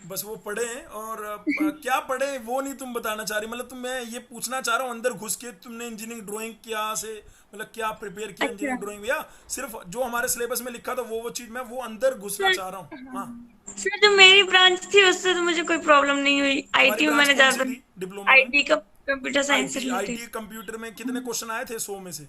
बस वो पढ़े, और क्या पढ़े वो नहीं तुम बताना चाह रही। मतलब तुम, मैं ये पूछना चाह रहा हूँ अंदर घुस के, तुमने इंजीनियरिंग ड्राइंग क्या से, मतलब क्या प्रिपेयर किया अच्छा इंजीनियरिंग ड्राइंग, या सिर्फ जो हमारे सिलेबस में लिखा था वो चीज, मैं वो अंदर घुसना सर, चाह रहा हूँ। हाँ। हाँ सर, जो मेरी ब्रांच थी उससे तो मुझे कोई प्रॉब्लम नहीं हुई। तुम्हारी आईटी में ब्रांच मैंने कौन सी ज्यादा, थी डिप्लोमा में? आईटी का कंप्यूटर साइंस से आईटी, रिलेटेड। आईटी कंप्यूटर में कितने क्वेश्चन आए थे 100 में से?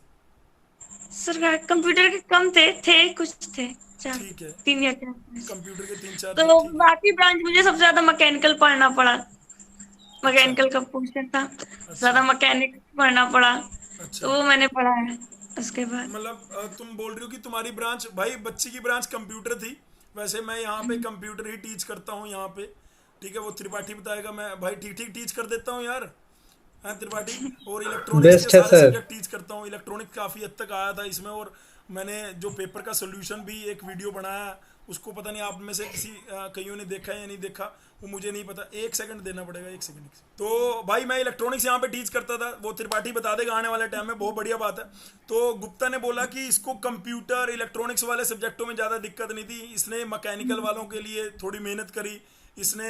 सर कंप्यूटर के कम थे कुछ थे, चार, ठीक है, 3 या 4। कंप्यूटर के 3 4 थे, तो ठीक है। बाकी ब्रांच मुझे सबसे ज्यादा मैकेनिकल पढ़ना पड़ा। अच्छा। मैकेनिकल का पोर्शन था, अच्छा। ज्यादा मैकेनिक पढ़ना पड़ा। अच्छा। तो वो मैंने पढ़ा है उसके बाद। मतलब तुम बोल रही हो कि तुम्हारी ब्रांच, भाई बच्ची की ब्रांच कंप्यूटर थी। वैसे मैं यहाँ पे कंप्यूटर ही टीच करता हूँ यहाँ पे। ठीक है, वो त्रिपाठी बताएगा, मैं भाई ठीक ठीक टीच कर देता हूँ यार। हाँ त्रिपाठी। और इलेक्ट्रॉनिक्स के बेस्ट है सारे सर। सब्जेक्ट टीच करता हूँ। इलेक्ट्रॉनिक्स काफ़ी हद तक आया था इसमें, और मैंने जो पेपर का सोल्यूशन भी एक वीडियो बनाया, उसको पता नहीं आप में से किसी कईयों ने देखा है या नहीं देखा, वो मुझे नहीं पता। 1 सेकंड देना पड़ेगा, 1 सेकंड। तो भाई मैं इलेक्ट्रॉनिक्स यहाँ पे टीच करता था, वो त्रिपाठी बता देगा आने वाले टाइम में, बहुत बढ़िया बात है। तो गुप्ता ने बोला कि इसको कंप्यूटर इलेक्ट्रॉनिक्स वाले सब्जेक्टों में ज़्यादा दिक्कत नहीं थी, इसने मैकेनिकल वालों के लिए थोड़ी मेहनत करी। इसने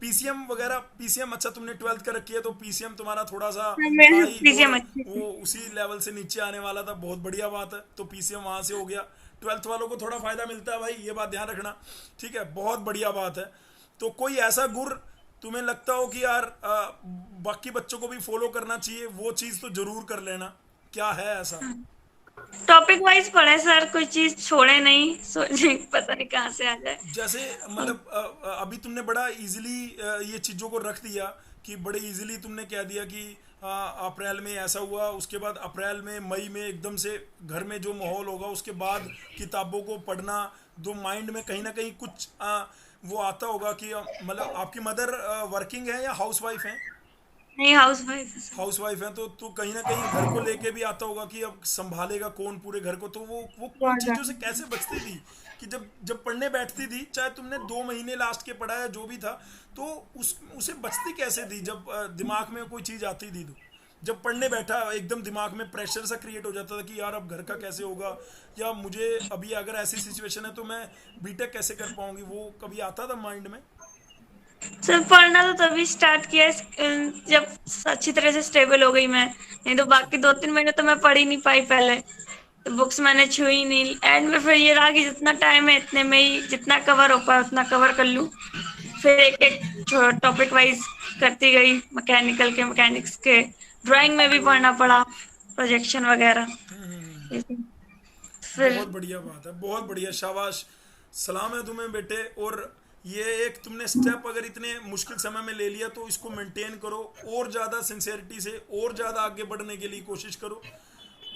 पीसीएम वगैरह, पीसीएम, अच्छा तुमने 12th कर रखी है तो पीसीएम तुम्हारा थोड़ा सा मेरे हाई, पीसीएम और अच्छे थे। वो उसी लेवल से नीचे आने वाला था। बहुत बढ़िया बात है, तो पीसीएम वहां से हो गया। 12th वालों को थोड़ा फायदा मिलता है भाई, ये बात ध्यान रखना। ठीक है, बहुत बढ़िया बात है। तो कोई ऐसा गुर तुम्हें लगता हो कि यार बाकी बच्चों को भी फॉलो करना चाहिए, वो चीज़ तो जरूर कर लेना, क्या है ऐसा? टॉपिक वाइज पढ़े सर, कोई चीज छोड़े नहीं, सोचे पता नहीं कहाँ से आ जाए। जैसे मतलब अभी तुमने बड़ा इजीली ये चीज़ों को रख दिया, कि बड़े इजीली तुमने कह दिया कि अप्रैल में ऐसा हुआ, उसके बाद अप्रैल में मई में एकदम से घर में जो माहौल होगा, उसके बाद किताबों को पढ़ना, दो माइंड में कहीं ना कहीं कुछ वो आता होगा कि मतलब आपकी मदर वर्किंग है या हाउस वाइफ है? नहीं, हाउस वाइफ है सर। हाउस वाइफ है, तो कहीं ना कहीं घर को लेके भी आता होगा कि अब संभालेगा कौन पूरे घर को। तो वो उन बहुत चीज़ों से ज्यादा। कैसे बचती थी, कि जब जब पढ़ने बैठती थी, चाहे तुमने 2 महीने लास्ट के पढ़ा या जो भी था, तो उसे बचती कैसे थी जब दिमाग में कोई चीज़ आती थी? तो जब पढ़ने बैठा एकदम दिमाग में प्रेशर सा क्रिएट हो जाता था कि यार अब घर का कैसे होगा, या मुझे अभी अगर ऐसी सिचुएशन है तो मैं बीटेक कैसे कर पाऊंगी, वो कभी आता था माइंड में? सर पढ़ना तो तभी स्टार्ट किया जब अच्छी तरह से स्टेबल हो गई मैं, नहीं तो अच्छा। बाकी 2-3 महीने तो मैं पढ़ ही नहीं पाई पहले। तो बुक्स मैंने छुई नहीं, एंड में फिर ये रहा कि जितना टाइम है इतने में ही जितना कवर हो पाए उतना कवर कर लूँ। फिर एक एक टॉपिक वाइज करती गई, मैकेनिकल के, मैकेनिक्स के, ड्राइंग में भी पढ़ना पड़ा, प्रोजेक्शन वगैरह ये सब। फिर बहुत बढ़िया बात है, बहुत बढ़िया, शाबाश, सलाम है तुम्हें बेटे। और ये एक तुमने स्टेप अगर इतने मुश्किल समय में ले लिया, तो इसको मेंटेन करो, और ज़्यादा सिंसेरिटी से और ज़्यादा आगे बढ़ने के लिए कोशिश करो।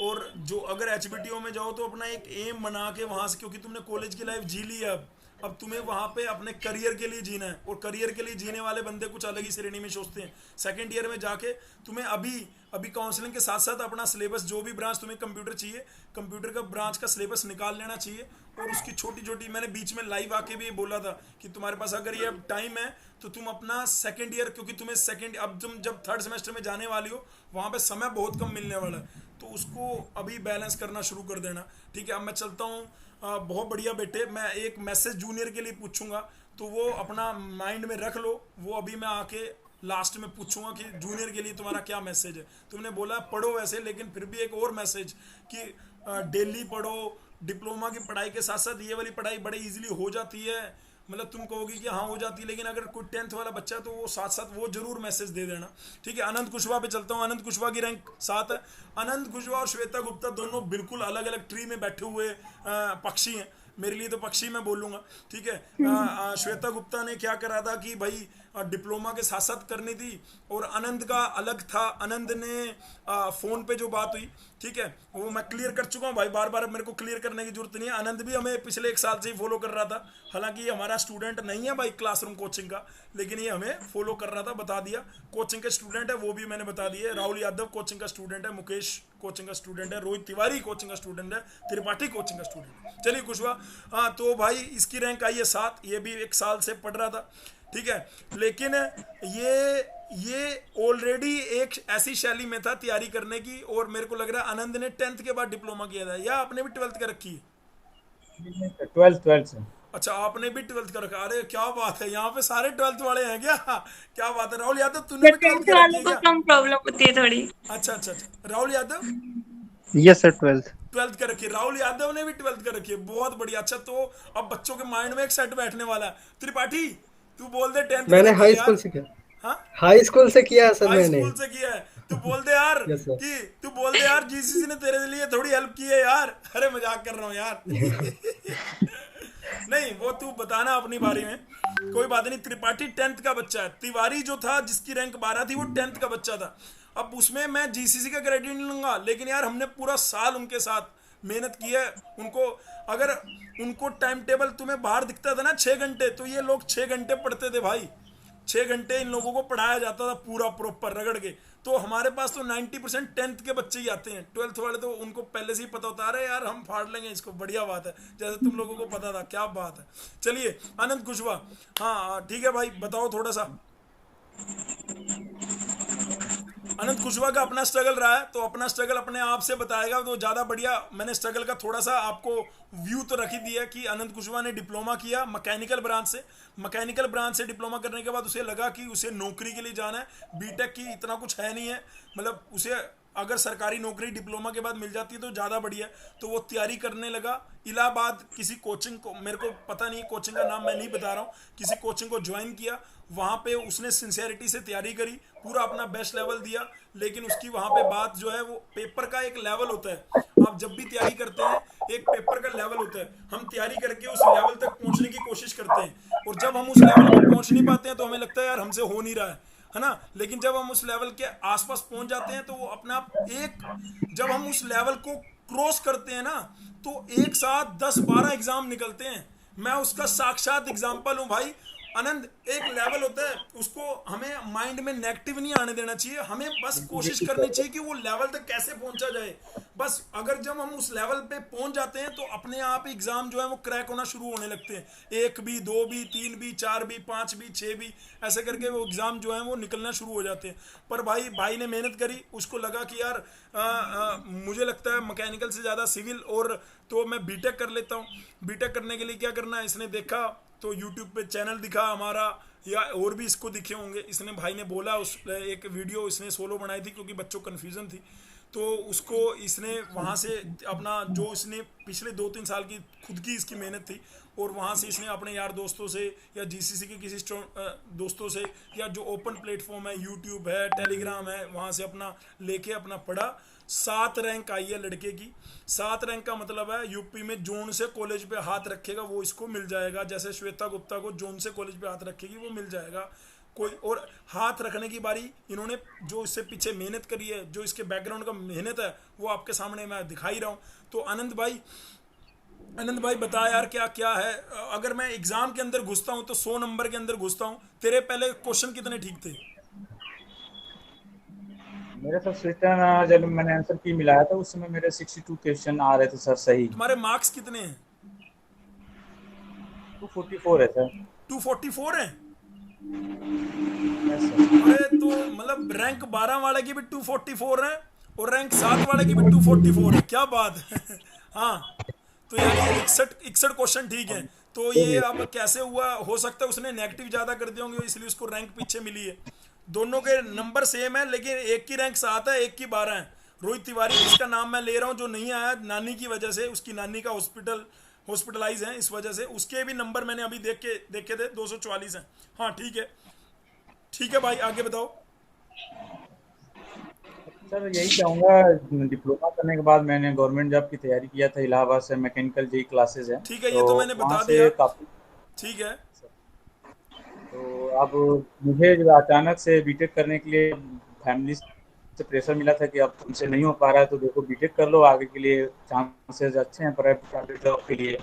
और जो अगर एचबीटीओ में जाओ तो अपना एक एम बना के वहाँ से, क्योंकि तुमने कॉलेज की लाइफ जी ली है, अब तुम्हें वहाँ पे अपने करियर के लिए जीना है, और करियर के लिए जीने वाले बंदे कुछ अलग ही श्रेणी में सोचते हैं। सेकंड ईयर में जाके तुम्हें अभी काउंसलिंग के साथ साथ अपना सिलेबस, जो भी ब्रांच तुम्हें कंप्यूटर चाहिए, कंप्यूटर का ब्रांच का सिलेबस निकाल लेना चाहिए। और उसकी छोटी छोटी, मैंने बीच में लाइव आके भी बोला था कि तुम्हारे पास अगर ये अब टाइम है तो तुम अपना सेकंड ईयर, क्योंकि तुम्हें सेकंड, अब तुम जब 3rd सेमेस्टर में जाने वाली हो, वहाँ पे समय बहुत कम मिलने वाला है, तो उसको अभी बैलेंस करना शुरू कर देना। ठीक है, अब मैं चलता हूँ। बहुत बढ़िया बेटे, मैं एक मैसेज जूनियर के लिए पूछूंगा, तो वो अपना माइंड में रख लो। वो अभी मैं आके लास्ट में पूछूंगा कि जूनियर के लिए तुम्हारा क्या मैसेज है। तुमने बोला पढ़ो वैसे, लेकिन फिर भी एक और मैसेज कि डेली पढ़ो, डिप्लोमा की पढ़ाई के साथ साथ ये वाली पढ़ाई बड़े इजीली हो जाती है। मतलब तुम कहोगे कि हाँ हो जाती है, लेकिन अगर कोई 10th वाला बच्चा है तो वो साथ साथ वो जरूर मैसेज दे देना, ठीक है। अनंत कुशवाहा पे चलता हूँ। अनंत कुशवाहा की रैंक 7 है। अनंत कुशवाहा और श्वेता गुप्ता दोनों बिल्कुल अलग अलग ट्री में बैठे हुए पक्षी हैं। मेरे लिए तो पक्षी मैं बोलूँगा, ठीक है। श्वेता गुप्ता ने क्या करा था कि भाई डिप्लोमा के साथ साथ करनी थी, और आनंद का अलग था। आनंद ने फ़ोन पे जो बात हुई, ठीक है, वो मैं क्लियर कर चुका हूँ भाई, बार बार मेरे को क्लियर करने की जरूरत नहीं है। आनंद भी हमें पिछले 1 साल से ही फॉलो कर रहा था, हालांकि ये हमारा स्टूडेंट नहीं है भाई क्लासरूम कोचिंग का, लेकिन ये हमें फॉलो कर रहा था, बता दिया। कोचिंग का स्टूडेंट है, वो भी मैंने बता दिया। राहुल यादव कोचिंग का स्टूडेंट है, मुकेश कोचिंग का स्टूडेंट है, रोहित तिवारी कोचिंग का स्टूडेंट है, त्रिपाठी कोचिंग का स्टूडेंट है। चलिए कुशवाहा, हाँ तो भाई इसकी रैंक आई है 7। ये भी 1 साल से पढ़ रहा था, ठीक है। लेकिन ये ऑलरेडी एक ऐसी शैली में था तैयारी करने की, और मेरे को लग रहा है आनंद ने 10th के बाद डिप्लोमा किया था, या आपने भी 12th का रखी है? 12th से। अच्छा, आपने भी 12th का रखा। अरे क्या बात है, यहाँ पे सारे 12th वाले हैं क्या? क्या बात है। राहुल यादव तूने भी 12th का रखी है क्या? कम प्रॉब्लम होती है थोड़ी। अच्छा अच्छा अच्छा। Rahul Yadav yes sir 12th का रखिए। राहुल यादव ने भी 12th का रखी है, बहुत बढ़िया। अच्छा, तो अब बच्चों के माइंड में एक सेट बैठने वाला है। त्रिपाठी तू बोल दे 10th मैंने हाई स्कूल से किया। हाँ, हाई स्कूल से किया है सर हाई मैंने। स्कूल से किया है। तू बोल दे यार Yes, sir. कि तू बोल दे यार जीसीसी ने तेरे लिए थोड़ी हेल्प की है यार। अरे मजाक कर रहा हूँ यार। नहीं, वो तू बताना अपनी बारी में, कोई बात नहीं। त्रिपाठी 10th का बच्चा है। तिवारी जो था जिसकी रैंक 12 थी, वो 10th का बच्चा था। अब उसमें मैं जीसीसी का क्रेडिट नहीं लूंगा, लेकिन यार हमने पूरा साल उनके साथ मेहनत की है। उनको अगर उनको टाइम टेबल तुम्हें बाहर दिखता था ना 6 घंटे, तो ये लोग 6 घंटे पढ़ते थे भाई। 6 घंटे इन लोगों को पढ़ाया जाता था पूरा प्रॉपर रगड़ के। तो हमारे पास तो 90% 10th के बच्चे ही आते हैं। 12th वाले तो उनको पहले से ही पता होता है, अरे यार हम फाड़ लेंगे इसको, बढ़िया बात है, जैसे तुम लोगों को पता था। क्या बात है। चलिए आनंद कुशवाहा, हाँ ठीक है भाई, बताओ थोड़ा सा। अनंत कुशवाहा का अपना स्ट्रगल रहा है, तो अपना स्ट्रगल अपने आप से बताएगा, तो ज़्यादा बढ़िया। मैंने स्ट्रगल का थोड़ा सा आपको व्यू तो रख ही दिया कि अनंत कुशवाहा ने डिप्लोमा किया मैकेनिकल ब्रांच से। मैकेनिकल ब्रांच से डिप्लोमा करने के बाद उसे लगा कि उसे नौकरी के लिए जाना है। बीटेक की इतना कुछ है नहीं है, मतलब उसे अगर सरकारी नौकरी डिप्लोमा के बाद मिल जाती है तो ज़्यादा बढ़िया। तो वो तैयारी करने लगा इलाहाबाद किसी कोचिंग को, मेरे को पता नहीं कोचिंग का नाम मैं नहीं बता रहा हूँ, किसी कोचिंग को ज्वाइन किया। वहाँ पे उसने सिंसियरिटी से तैयारी करी, पूरा अपना बेस्ट लेवल दिया। लेकिन उसकी वहाँ पे बात जो है, वो पेपर का एक लेवल होता है। आप जब भी तैयारी करते हैं, एक पेपर का लेवल होता है। हम तैयारी करके उस लेवल तक पहुँचने की कोशिश करते हैं, और जब हम उस लेवल पर पहुँच नहीं पाते हैं तो हमें लगता है यार हमसे हो नहीं रहा है ना। लेकिन जब हम उस लेवल के आसपास पहुँच जाते हैं तो वो अपना जब हम उस लेवल को क्रॉस करते हैं ना, तो एक साथ 10-12 एग्जाम निकलते हैं। मैं उसका साक्षात एग्जाम्पल हूँ भाई। आनंद, एक लेवल होता है, उसको हमें माइंड में नेगेटिव नहीं आने देना चाहिए। हमें बस कोशिश करनी चाहिए कि वो लेवल तक कैसे पहुंचा जाए। बस अगर जब हम उस लेवल पे पहुंच जाते हैं तो अपने आप एग्जाम जो है वो क्रैक होना शुरू होने लगते हैं। 1 भी, 2 भी, 3 भी, 4 भी, 5 भी, 6 भी, ऐसे करके वो एग्जाम जो है वो निकलना शुरू हो जाते हैं। पर भाई ने मेहनत करी, उसको लगा कि यार मुझे लगता है मैकेनिकल से ज़्यादा सिविल, और तो मैं बीटेक कर लेता हूँ। बीटेक करने के लिए क्या करना है, इसने देखा तो यूट्यूब पे चैनल दिखा हमारा, या और भी इसको दिखे होंगे। इसने भाई ने बोला, उस एक वीडियो इसने सोलो बनाई थी क्योंकि बच्चों को कन्फ्यूज़न थी, तो उसको इसने वहाँ से अपना जो इसने पिछले 2-3 साल की खुद की इसकी मेहनत थी, और वहाँ से इसने अपने यार दोस्तों से या जीसीसी के किसी दोस्तों से, या जो ओपन प्लेटफॉर्म है, यूट्यूब है, टेलीग्राम है, वहाँ से अपना लेके अपना पढ़ा। 7 रैंक आई है लड़के की। 7 रैंक का मतलब है यूपी में जोन से कॉलेज पे हाथ रखेगा वो इसको मिल जाएगा। जैसे श्वेता गुप्ता को जोन से कॉलेज पे हाथ रखेगी वो मिल जाएगा। कोई और हाथ रखने की बारी इन्होंने जो इससे पीछे मेहनत करी है, जो इसके बैकग्राउंड का मेहनत है, वो आपके सामने मैं दिखाई रहा हूँ। तो आनंद भाई बता यार क्या क्या है। अगर मैं एग्जाम के अंदर घुसता हूँ तो 100 नंबर के अंदर घुसता हूँ, तेरे पहले क्वेश्चन कितने ठीक थे? मेरे साथ स्वीटन जब मैंने आंसर की मिलाया था उस समय मेरे 62 क्वेश्चन आ रहे थे सर सही। तुम्हारे मार्क्स कितने हैं? 244 है सर। 244 है? Yes sir. अरे तो मतलब रैंक 12 वाले की भी 244 है और रैंक 7 वाले की भी 244 है, क्या बात है। हाँ, तो यानी 61 क्वेश्चन ठीक है। तो ये अब कैसे हुआ, हो सकता है उसने नेगेटिव ज़्यादा कर दिए होंगे इसलिए उसको रैंक पीछे मिली है। दोनों के नंबर सेम है लेकिन एक की रैंक 7 है, एक की 12 है। रोहित तिवारी जिसका नाम मैं ले रहा हूँ, जो नहीं आया नानी की वजह से, उसकी नानी का हॉस्पिटलाइज है, इस वजह से उसके भी नंबर मैंने अभी देखे थे 244 हैं। हाँ ठीक है, ठीक है भाई आगे बताओ। सर यही चाहूँगा, डिप्लोमा करने के बाद मैंने गवर्नमेंट जॉब की तैयारी किया था, इलाहाबाद से मैकेनिकल जेई क्लासेज है, ठीक है, ये तो तो मैंने वहाँ बता से दिया। काफ़ी। ठीक है, तो अब मुझे जो अचानक से बीटेक करने के लिए फैमिली से प्रेशर मिला था कि अब तुमसे नहीं हो पा रहा है तो देखो बीटेक कर लो, आगे के लिए चांसेस अच्छे हैं प्राइवेट जॉब के लिए।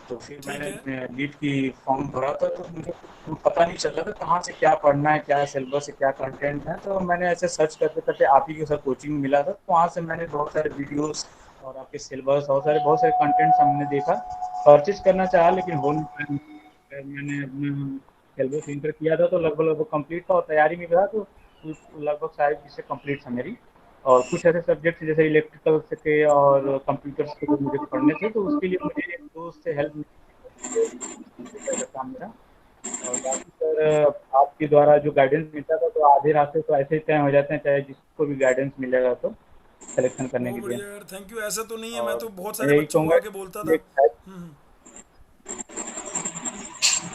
तो फिर ठीक है, मैंने नीट की फॉर्म भरा था, तो मुझे पता नहीं चल रहा था कहाँ से क्या पढ़ना है, क्या सिलेबस है, क्या कंटेंट है। तो मैंने ऐसे सर्च करते करते आप ही के साथ कोचिंग मिला था, तो वहाँ से मैंने बहुत सारे वीडियोस और आपके सिलेबस और बहुत सारे कंटेंट्स हमने देखा, परचेज करना चाहा लेकिन हो नहीं पाया। मैंने अपना सिलेबस इंटर किया था तो लगभग लगभग कंप्लीट था, और तैयारी में भी था तो लगभग सारी चीज़ें कंप्लीट था मेरी। और कुछ ऐसे सब्जेक्ट जैसे इलेक्ट्रिकल के और कंप्यूटर्स के जो मुझे पढ़ने थे, तो उसके लिए मुझे एक दोस्त से हेल्प मिली था मेरा। और बाकी सर आपके द्वारा जो गाइडेंस मिलता था, तो आधे रास्ते तो ऐसे ही तय हो जाते हैं, चाहे जिसको भी गाइडेंस मिलेगा तो सिलेक्शन करने बहुत के लिए। बढ़िया यार, थैंक यू। ऐसा तो नहीं है, मैं और तो बहुत मैं सारे यही बच्चों को कहूँगा आके बोलता कि था। हम्म,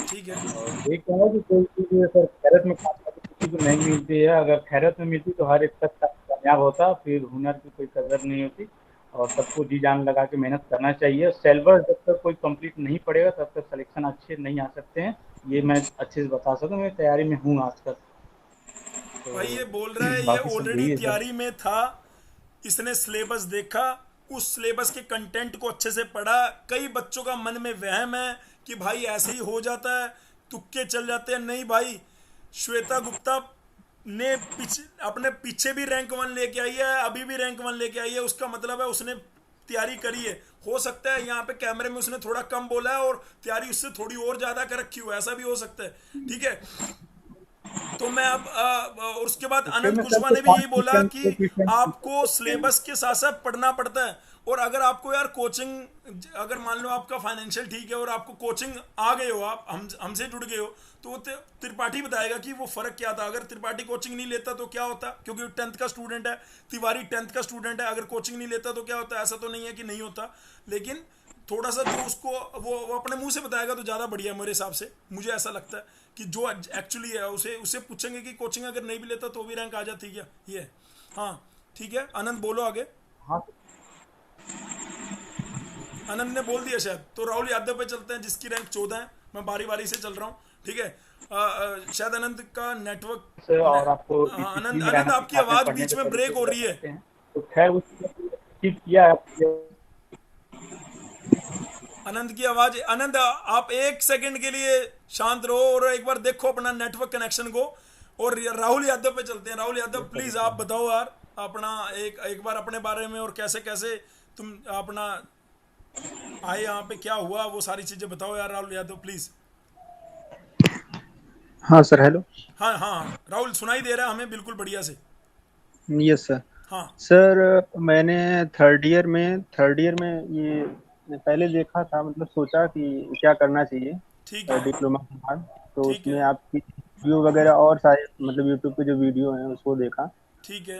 ठीक है। यही कहूँगा कि कोई चीज़ सर खैरत में काम करके किसी को नहीं मिलती है, अगर खैरत में मिलती तो हर एक शख्स कामयाब होता, फिर हुनर की कोई कदर नहीं होती। और सबको जी जान लगा के मेहनत करना चाहिए। सिलेबस जब तक कोई कंप्लीट नहीं पड़ेगा तब तक सिलेक्शन अच्छे नहीं आ सकते हैं, ये मैं अच्छे से बता सकता हूँ, मैं तैयारी में हूँ आज तक। भाई तो ये बोल रहा है ये बाकी सब ऑलरेडी यही है सर। तैयारी में था, इसने सिलेबस देखा, उस सिलेबस के कंटेंट को अच्छे से पढ़ा। कई बच्चों का मन में वहम है कि भाई ऐसे ही हो जाता है, तुक्के चल जाते हैं। नहीं भाई, श्वेता गुप्ता ने अपने पीछे भी रैंक 1 लेके आई है, अभी भी रैंक 1 लेके आई है, उसका मतलब है उसने तैयारी करी है। हो सकता है यहाँ पे कैमरे में उसने थोड़ा कम बोला है और तैयारी उससे थोड़ी और ज्यादा कर रखी हो, ऐसा भी हो सकता है। ठीक है, तो मैं अब और उसके बाद उसके आनंद में सर कुशवाहा ने कुछ भी यही बोला कॉम्पिटिशन कि कोएफिशिएंट आपको सकते हैं। सिलेबस के साथ साथ पढ़ना पड़ता है। और अगर आपको यार कोचिंग, अगर मान लो आपका फाइनेंशियल ठीक है और आपको कोचिंग आ गए हो, आप हमसे जुड़ गए हो, तो वो त्रिपाठी बताएगा कि वो फर्क क्या था। अगर त्रिपाठी कोचिंग नहीं लेता तो क्या होता, क्योंकि 10th का स्टूडेंट है, तिवारी 10th का स्टूडेंट है, अगर कोचिंग नहीं लेता तो क्या होता। ऐसा तो नहीं है कि नहीं होता, लेकिन थोड़ा सा जो उसको वो अपने मुंह से बताएगा तो ज़्यादा बढ़िया मेरे हिसाब से। मुझे ऐसा लगता है कि जो एक्चुअली है उसे पूछेंगे कि कोचिंग अगर नहीं भी लेता तो भी रैंक आ जाती क्या, ये है। हाँ ठीक है, आनंद बोलो आगे। हाँ आनंद ने बोल दिया शायद, तो राहुल यादव पे चलते हैं जिसकी रैंक 14 है। मैं बारी बारी से चल रहा हूँ, ठीक है। शायद आनंद का नेटवर्क सर, और आपको हाँ, डिसिप्लिन आनंद में आनंद रहना आपकी सिखाते हैं, आवाज़ पढ़ने बीच के में तरीके ब्रेक हो भी रही है। बताते हैं। तो खैर उसको ठीक किया है आपने। आनंद की आवाज, आनंद आप एक सेकंड के लिए शांत रहो और एक बार देखो अपना नेटवर्क कनेक्शन को। और राहुल यादव पे चलते हैं। राहुल यादव प्लीज आप बताओ यार अपना एक बार अपने बारे में, और कैसे कैसे तुम अपना आए यहाँ पे, क्या हुआ, वो सारी चीजें बताओ यार राहुल यादव प्लीज। हाँ सर, हेलो। हाँ हाँ हाँ, राहुल सुनाई दे रहा है हमें बिल्कुल बढ़िया से। Yes sir. हाँ सर मैंने थर्ड ईयर में ये पहले देखा था, मतलब सोचा कि क्या करना ठीक चाहिए है, डिप्लोमा के बाद। तो ठीक उसमें है, आपकी वीडियो वगैरह और सारे, मतलब यूट्यूब पे जो वीडियो हैं उसको देखा। ठीक है।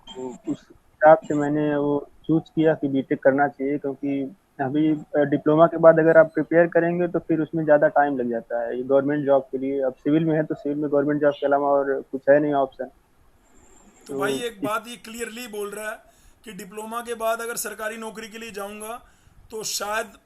तो उस हिसाब से मैंने वो चूज किया कि बीटेक करना चाहिए, क्योंकि अभी डिप्लोमा के बाद अगर आप प्रिपेयर करेंगे तो फिर उसमें ज़्यादा टाइम लग जाता है। ये गवर्नमेंट जॉब के लिए, अब सिविल में है तो सिविल में गवर्नमेंट जॉब के अलावा और कुछ है नहीं ऑप्शन। तो तो भाई एक इस बात ये क्लियरली बोल रहा है कि डिप्लोमा के बाद अगर सरकारी नौकरी के लिए जाऊंगा तो शायद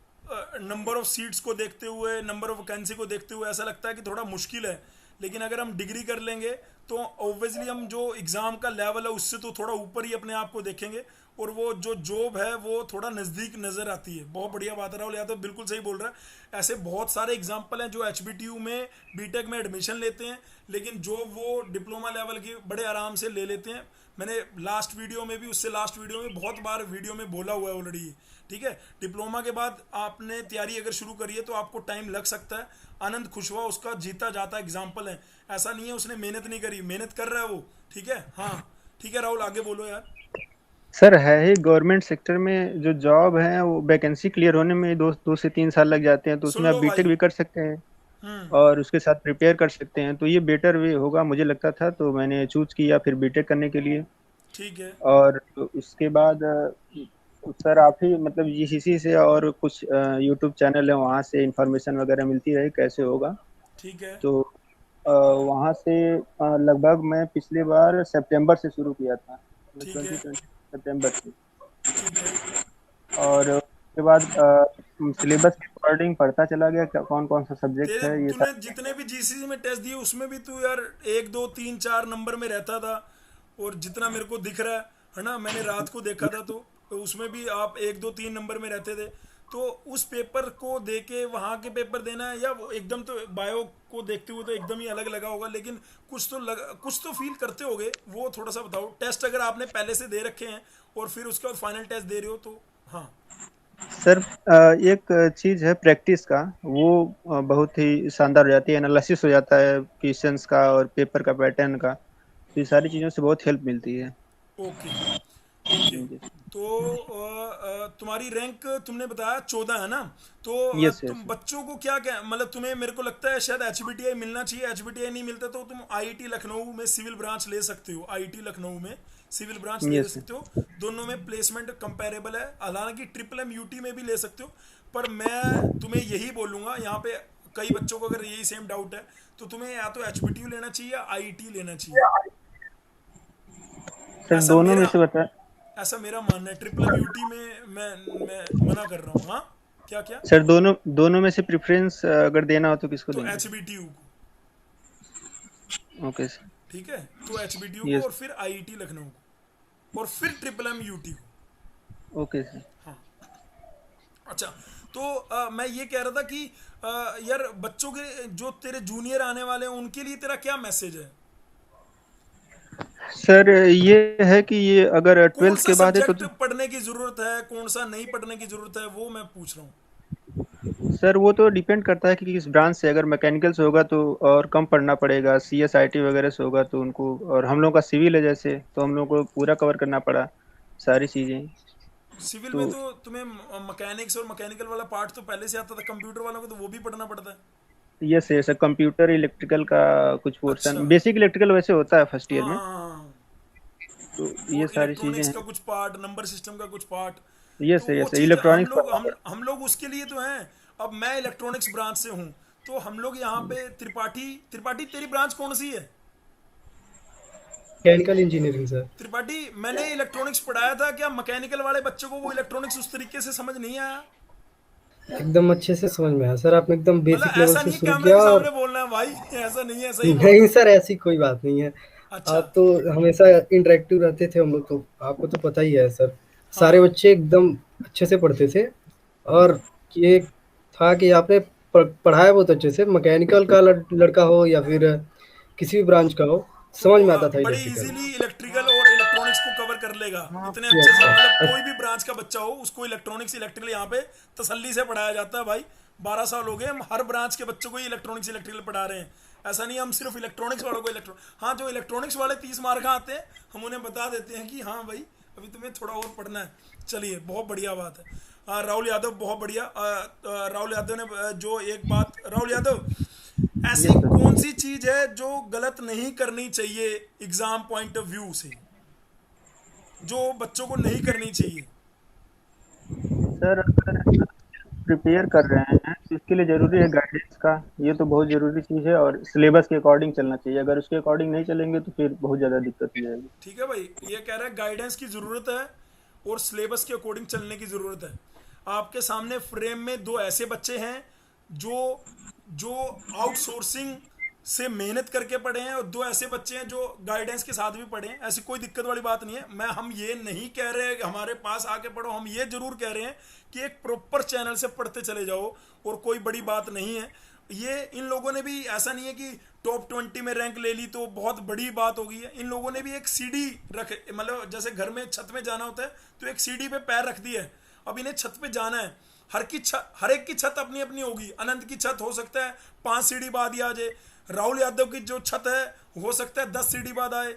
नंबर ऑफ सीट्स को देखते हुए, नंबर ऑफ वैकेंसी को देखते हुए ऐसा लगता है कि थोड़ा मुश्किल है। लेकिन अगर हम डिग्री कर लेंगे तो ऑब्वियसली हम जो एग्ज़ाम का लेवल है उससे तो थोड़ा ऊपर ही अपने आप को देखेंगे, और वो जो जॉब है वो थोड़ा नज़दीक नज़र आती है। बहुत बढ़िया बात है राहुल यादव, बिल्कुल सही बोल रहा है। ऐसे बहुत सारे एग्जाम्पल हैं जो HBTU में बीटेक में एडमिशन लेते हैं लेकिन जो वो डिप्लोमा लेवल की बड़े आराम से ले लेते हैं। मैंने लास्ट वीडियो में भी, उससे लास्ट वीडियो में बहुत बार वीडियो में बोला हुआ है ऑलरेडी। ठीक है, डिप्लोमा के बाद आपने तैयारी अगर शुरू करी है तो आपको टाइम लग सकता है। आनंद कुशवाहा उसका जीता जाता एग्जाम्पल है, ऐसा नहीं है उसने मेहनत नहीं करी, मेहनत कर रहा है वो। ठीक है, हाँ ठीक है राहुल आगे बोलो यार। सर है ही गवर्नमेंट सेक्टर में जो जॉब है वो वैकेंसी क्लियर होने में 2 से 3 साल लग जाते हैं, तो सुन उसमें आप लो बीटेक भाई। भी कर सकते हैं हम्म। और उसके साथ प्रिपेयर कर सकते हैं, तो ये बेटर वे होगा मुझे लगता था, तो मैंने चूज किया फिर बीटेक करने के लिए। ठीक है। और उसके बाद सर आप ही मतलब जीसीसी से और कुछ यूट्यूब चैनल है वहाँ से इंफॉर्मेशन वगैरह मिलती रही कैसे होगा। ठीक है। तो वहाँ से लगभग मैं पिछली बार सितंबर से शुरू किया था, ठीक है। 2020 सितंबर से। ठीक है। और उसके बाद सिलेबस के अकॉर्डिंग पढ़ता चला गया कौन कौन सा सब्जेक्ट तेरे है ये तूने सारे। जितने भी जीसीसी में टेस्ट दिए उसमें भी तू यार 1 2 3 4 नंबर में रहता था। और जितना मेरे को दिख रहा है ना, मैंने रात को देखा था तो उसमें भी आप 1 2 3 नंबर में रहते थे। तो उस पेपर को दे के वहाँ के पेपर देना है, या वो एकदम तो बायो को देखते हुए तो एकदम ही अलग लगा होगा, लेकिन कुछ तो फील करते होगे, वो थोड़ा सा बताओ। टेस्ट अगर आपने पहले से दे रखे हैं और फिर उसके बाद फाइनल टेस्ट दे रहे हो तो। हाँ। सर एक चीज है प्रैक्टिस का, वो बहुत ही शानदार हो जाती है, एनालिसिस हो जाता है क्वेश्चंस का और पेपर का पैटर्न का, तो ये सारी चीजों से बहुत हेल्प मिलती है। ओके। ओके। जी। तो तुम्हारी रैंक तुमने बताया 14 है ना? तो यस तुम यस। बच्चों को क्या क्या मतलब, तुम्हें मेरे को लगता है शायद एचबीटीआई मिलना चाहिए। एचबीटीआई नहीं मिलता तो तुम आईआईटी लखनऊ में सिविल ब्रांच ले सकते हो। आईआईटी लखनऊ में सिविल ब्रांच ले यस सकते हो। दोनों में प्लेसमेंट कंपेरेबल है, हालांकि ट्रिपल एम यूटी में भी ले सकते हो। पर मैं तुम्हें यही बोलूंगा, यहाँ पे कई बच्चों को अगर यही सेम डाउट है, तो तुम्हें या तो एचबीटीयू लेना चाहिए या आईआईटी लेना चाहिए। सर ऐसा दोनों में मेरा से बता। ऐसा मेरा मानना है। ट्रिपल एम यूटी में मैं मना कर रहा हूँ। हाँ। क्या क्या? सर दोनों दोनों में से प्रेफरेंस अगर देना हो तो किसको तो देंगे? एच बी टी यू को। Okay sir. ठीक है, तो एच बी टी यू को यस। और फिर आईआईटी लखनऊ को और फिर ट्रिपल एम यूटी को। Okay sir. हाँ। अच्छा। तो मैं ये कह रहा था कि यार बच्चों के जो तेरे जूनियर आने वाले हैं उनके लिए तेरा क्या मैसेज है? सर ये है कि ये अगर कौन 12th सा के बाद है सब्जेक्ट तो पढ़ने की जरूरत है, कौन सा नहीं पढ़ने की जरूरत है, वो मैं पूछ रहा हूँ। सर वो तो डिपेंड करता है कि किस ब्रांच से, अगर मैकेनिकल से होगा तो और कम पढ़ना पड़ेगा, सीएस आईटी वगैरह से होगा तो उनको, और हम लोग का सिविल है जैसे तो हम लोग को पूरा कवर करना पड़ा सारी चीज़ें। सिविल में तो तो तुम्हें मैकेनिक्स और मैकेनिकल वाला पार्ट तो पहले से आता था, कंप्यूटर वालों को तो वो भी पढ़ना पड़ता है। ये सर कंप्यूटर इलेक्ट्रिकल का कुछ अच्छा। पोर्शन, बेसिक इलेक्ट्रिकल वैसे होता है फर्स्ट ईयर हाँ में। हाँ हाँ, हाँ। तो ये और सारी चीज़ें इलेक्ट्रॉनिक्स हैं। का कुछ पार्ट, नंबर सिस्टम का कुछ पार्ट। यस तो सर वो यस सर चीज़ हम इलेक्ट्रॉनिक्स लोग का। हम लोग उसके लिए तो हैं। अब मैं इलेक्ट्रॉनिक्स ब्रांच से हूँ, तो हम लोग यहाँ पे त्रिपाठी त्रिपाठी तेरी ब्रांच कौन सी है? Mechanical engineering sir. त्रिपाठी, मैंने इलेक्ट्रॉनिक्स पढ़ाया था क्या? मैकेनिकल वाले बच्चों को वो इलेक्ट्रॉनिक्स उस तरीके से समझ नहीं आया। एकदम अच्छे से समझ में आया सर, आपने एकदम मतलब बेसिक लेवल ऐसा से नहीं है शुरू कैमरे किया के और सामने बोलना है भाई, ऐसा नहीं है, सही बोल। नहीं सर ऐसी कोई बात नहीं है। अच्छा। आप तो हमेशा इंटरेक्टिव रहते थे हम लोग, तो आपको तो पता ही है सर। सारे हाँ। बच्चे एकदम अच्छे से पढ़ते थे। और ये था कि आपने पढ़ाया बहुत अच्छे से, मैकेनिकल का लड़का हो या फिर किसी भी ब्रांच का हो, तो समझ वो में आता था बड़ी इलेक्ट्रिकल। इजीली इलेक्ट्रिकल और इलेक्ट्रॉनिक्स को कवर कर लेगा इतने अच्छे यस से। मतलब सर। कोई भी ब्रांच का बच्चा हो उसको इलेक्ट्रॉनिक्स इलेक्ट्रिकल यहाँ पे तसल्ली से पढ़ाया जाता है भाई। 12 साल हो गए हम हर ब्रांच के बच्चों को ही इलेक्ट्रॉनिक्स इलेक्ट्रिकल पढ़ा रहे हैं। ऐसा नहीं हम सिर्फ इलेक्ट्रॉनिक्स वालों को हाँ, जो इलेक्ट्रॉनिक्स वाले 30 मार्क आते हैं हम उन्हें बता देते हैं कि हाँ भाई अभी तुम्हें थोड़ा और पढ़ना है। चलिए, बहुत बढ़िया बात है। राहुल यादव, बहुत बढ़िया। राहुल यादव ने जो एक बात, राहुल यादव, ऐसी यस सर। कौन सी चीज है जो गलत नहीं करनी चाहिए एग्जाम पॉइंट ऑफ व्यू से, जो बच्चों को नहीं करनी चाहिए? सर अगर प्रिपेयर कर रहे हैं तो इसके लिए जरूरी है गाइडेंस का, ये तो बहुत जरूरी चीज़ है, और सिलेबस के अकॉर्डिंग चलना चाहिए, अगर उसके अकॉर्डिंग नहीं चलेंगे तो फिर बहुत ज़्यादा दिक्कत हो जाएगी। ठीक है भाई, ये कह रहा है गाइडेंस की जरूरत है और सिलेबस के अकॉर्डिंग चलने की जरूरत है। आपके सामने फ्रेम में दो ऐसे बच्चे हैं जो जो आउटसोर्सिंग से मेहनत करके पढ़े हैं, और दो ऐसे बच्चे हैं जो गाइडेंस के साथ भी पढ़े हैं। ऐसी कोई दिक्कत वाली बात नहीं है। हम ये नहीं कह रहे कि हमारे पास आके पढ़ो, हम ये जरूर कह रहे हैं कि एक प्रॉपर चैनल से पढ़ते चले जाओ, और कोई बड़ी बात नहीं है ये। इन लोगों ने भी ऐसा नहीं है कि टॉप 20 में रैंक ले ली तो बहुत बड़ी बात हो गई है। इन लोगों ने भी एक सीढ़ी रख, मतलब जैसे घर में छत में जाना होता है तो एक सीढ़ी पे पैर रख दिया है, अब इन्हें छत पे जाना है। हर एक की छत अपनी अपनी होगी। अनंत की छत हो सकता है 5 सीढ़ी बाद ही आ जाए, राहुल यादव की जो छत है हो सकता है 10 सीढ़ी बाद आए।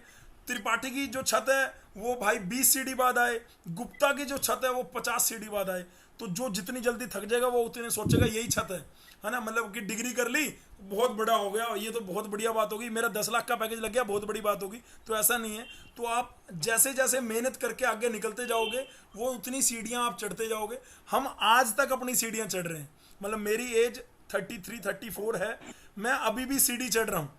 त्रिपाठी की जो छत है वो भाई 20 सीढ़ी बाद आए, गुप्ता की जो छत है वो 50 सीढ़ी बाद आए। तो जो जितनी जल्दी थक जाएगा वो उतने सोचेगा यही छत है ना, मतलब कि डिग्री कर ली बहुत बड़ा हो गया, ये तो बहुत बढ़िया बात होगी, मेरा 10 लाख का पैकेज लग गया बहुत बड़ी बात होगी। तो ऐसा नहीं है। तो आप जैसे जैसे मेहनत करके आगे निकलते जाओगे वो उतनी सीढ़ियाँ आप चढ़ते जाओगे। हम आज तक अपनी सीढ़ियाँ चढ़ रहे हैं, मतलब मेरी एज 33-34 है, मैं अभी भी सीढ़ी चढ़ रहा हूँ,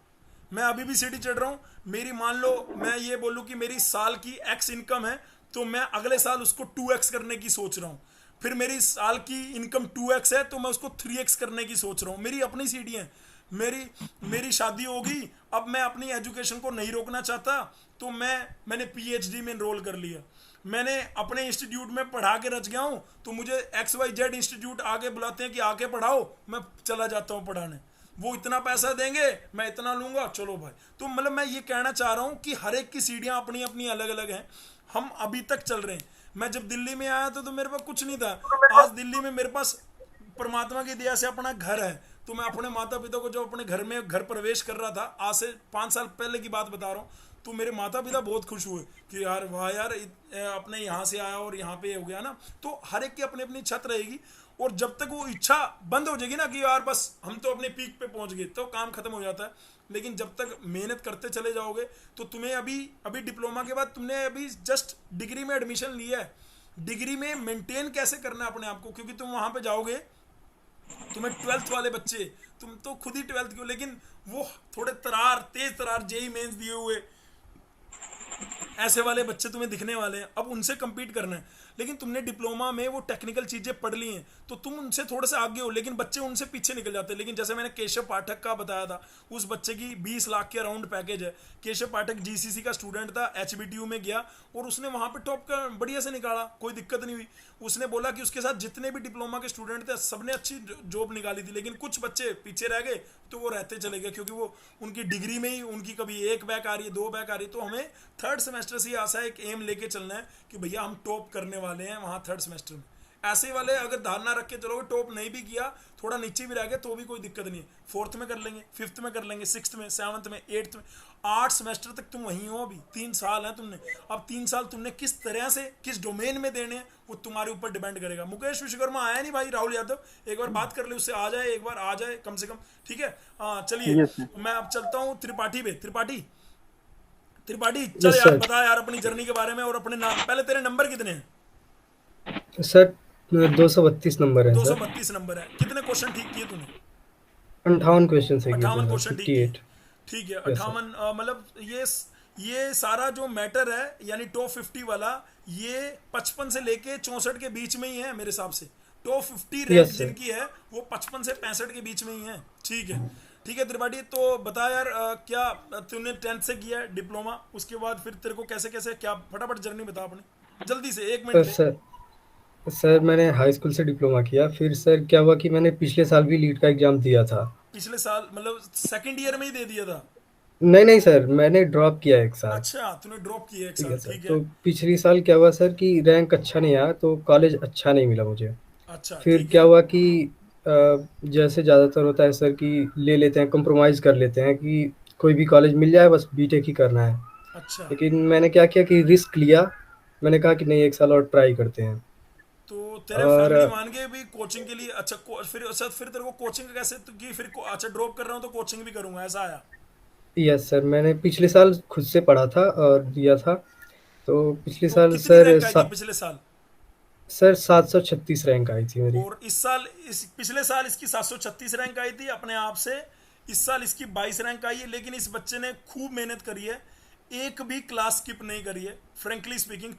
मैं अभी भी सीढ़ी चढ़ रहा हूँ। मेरी मान लो मैं ये बोलूँ कि मेरी साल की एक्स इनकम है, तो मैं अगले साल उसको 2x करने की सोच रहा हूँ। फिर मेरी साल की इनकम 2x है तो मैं उसको 3x करने की सोच रहा हूँ। मेरी अपनी सीढ़ी है। मेरी शादी होगी, अब मैं अपनी एजुकेशन को नहीं रोकना चाहता, तो मैंने पीएचडी में एनरोल कर लिया। मैंने अपने इंस्टीट्यूट में पढ़ा के रच गया हूँ, तो मुझे XYZ इंस्टीट्यूट आके बुलाते हैं कि आके पढ़ाओ, मैं चला जाता हूँ पढ़ाने। वो इतना पैसा देंगे, मैं इतना लूंगा, चलो भाई। तो मतलब मैं ये कहना चाह रहा हूँ कि हर एक की सीढ़ियाँ अपनी अपनी अलग अलग हैं। हम अभी तक चल रहे हैं। मैं जब दिल्ली में आया तो मेरे पास कुछ नहीं था। आज दिल्ली में मेरे पास परमात्मा की दया से अपना घर है। तो मैं अपने माता पिता को जो अपने घर में घर प्रवेश कर रहा था, आज से 5 साल पहले की बात बता रहा हूँ, तो मेरे माता पिता बहुत खुश हुए कि यार वाह यार, अपने यहाँ से आया और यहाँ पे हो गया ना। तो हर एक की अपनी अपनी छत रहेगी, और जब तक वो इच्छा बंद हो जाएगी ना कि यार बस हम तो अपने पीक पे पहुंच गए, तो काम खत्म हो जाता है। लेकिन जब तक मेहनत करते चले जाओगे, तो तुम्हें अभी डिप्लोमा के बाद तुमने अभी जस्ट डिग्री में एडमिशन लिया है, डिग्री में मेंटेन कैसे करना है अपने आप को, क्योंकि तुम वहां पे जाओगे, तुम्हें 12th वाले बच्चे, तुम तो खुद ही 12th क्यों, लेकिन वो थोड़े तेज तरार जेई मेंस दिए हुए ऐसे वाले बच्चे तुम्हें दिखने वाले हैं। अब उनसे compete करना है। लेकिन तुमने डिप्लोमा में वो टेक्निकल चीजें पढ़ ली हैं, तो तुम उनसे थोड़े से आगे हो, लेकिन बच्चे उनसे पीछे निकल जाते हैं। लेकिन जैसे मैंने केशव पाठक का बताया था, उस बच्चे की 20 लाख के अराउंड पैकेज है। केशव पाठक जीसीसी का स्टूडेंट था, HBTU में गया और उसने वहां पे टॉप का बढ़िया से निकाला, कोई दिक्कत नहीं हुई। उसने बोला कि उसके साथ जितने भी डिप्लोमा के स्टूडेंट थे सबने अच्छी जॉब निकाली थी, लेकिन कुछ बच्चे पीछे रह गए, तो वो रहते चले गए, क्योंकि वो उनकी डिग्री में ही उनकी कभी 1 बैक आ रही है, 2 बैक आ रही है। तो हमें 3rd सेमेस्टर से ही आशा एक एम लेके चलना है कि भैया हम टॉप करने वाले हैं वहाँ 3rd सेमेस्टर में। ऐसे वाले अगर धारणा रख के चलोगे, टॉप नहीं भी किया, थोड़ा नीचे भी रह गए, तो भी कोई दिक्कत नहीं है। 4th में कर लेंगे, 5th में कर लेंगे, 6th में, 7th में, 8th में, 8 सेमेस्टर तक तुम वहीं हो। अभी 3 साल हैं तुमने। अब 3 साल तुमने किस तरह से किस डोमेन में देने हैं वो तुम्हारे ऊपर डिपेंड करेगा। मुकेश विश्वकर्मा आया नहीं भाई, राहुल यादव, एक बार बात कर ले उससे, आ जाए, एक बार आ जाए कम से कम, ठीक है। हाँ चलिए, मैं अब चलता हूँ त्रिपाठी पे। त्रिपाठी चल यार, बता यार अपनी जर्नी के बारे में और अपने नाम। पहले तेरे नंबर कितने हैं? सर 232 नंबर है। 232 नंबर है। कितने क्वेश्चन ठीक किए तूने? 58 क्वेश्चन है। 58 क्वेश्चन ठीक किए, ठीक है। 58 मतलब ये सारा जो मैटर है, यानी टॉप 50 वाला, ये 55 से लेके 64 के बीच में ही है मेरे हिसाब से। टॉप 50 रैंक जिनकी है वो 55 से 65 के बीच में ही है। ठीक है, ठीक है त्रिपाठी। तो बता यार, क्या तूने 10th से किया है डिप्लोमा, उसके बाद फिर तेरे को कैसे कैसे क्या, फटाफट जर्नी बता अपने, जल्दी से 1 मिनट। सर मैंने हाई स्कूल से डिप्लोमा किया, फिर सर क्या हुआ कि मैंने पिछले साल भी लीड का एग्जाम दिया था। पिछले साल मतलब 2nd ईयर में ही दे दिया था? नहीं सर, मैंने ड्रॉप किया 1 साल। अच्छा, तूने ड्रॉप किया 1 साल, ठीक है। तो पिछली साल क्या हुआ सर कि रैंक अच्छा नहीं आया, तो कॉलेज अच्छा नहीं मिला मुझे। अच्छा, फिर क्या हुआ कि जैसे ज़्यादातर होता है सर कि ले लेते हैं, कंप्रोमाइज़ कर लेते हैं कि कोई भी कॉलेज मिल जाए, बस बीटेक ही करना है। अच्छा। लेकिन मैंने क्या किया कि रिस्क लिया, मैंने कहा कि नहीं 1 साल और ट्राई करते हैं। तो तेरे फैमिली मान गए भी कोचिंग के लिए? अच्छा, फिर तेरे को कोचिंग कैसे कि फिर अच्छा ड्रॉप कर रहा हूँ तो कोचिंग भी करूँगा, ऐसा आया? यस सर, मैंने पिछले साल खुद से पढ़ा था और दिया था। तो पिछले साल कितनी सर रैंक आई थी पिछले साल? सर 736 रैंक आई थी मेरी। और पिछले साल इसकी 736 रैंक आई थी अपने आप से। इस साल इसकी 22 रैंक आई है। लेकिन इस बच्चे ने खूब मेहनत करी है, एक भी क्लास स्किप नहीं करी है। फ्रेंकली स्पीकिंग,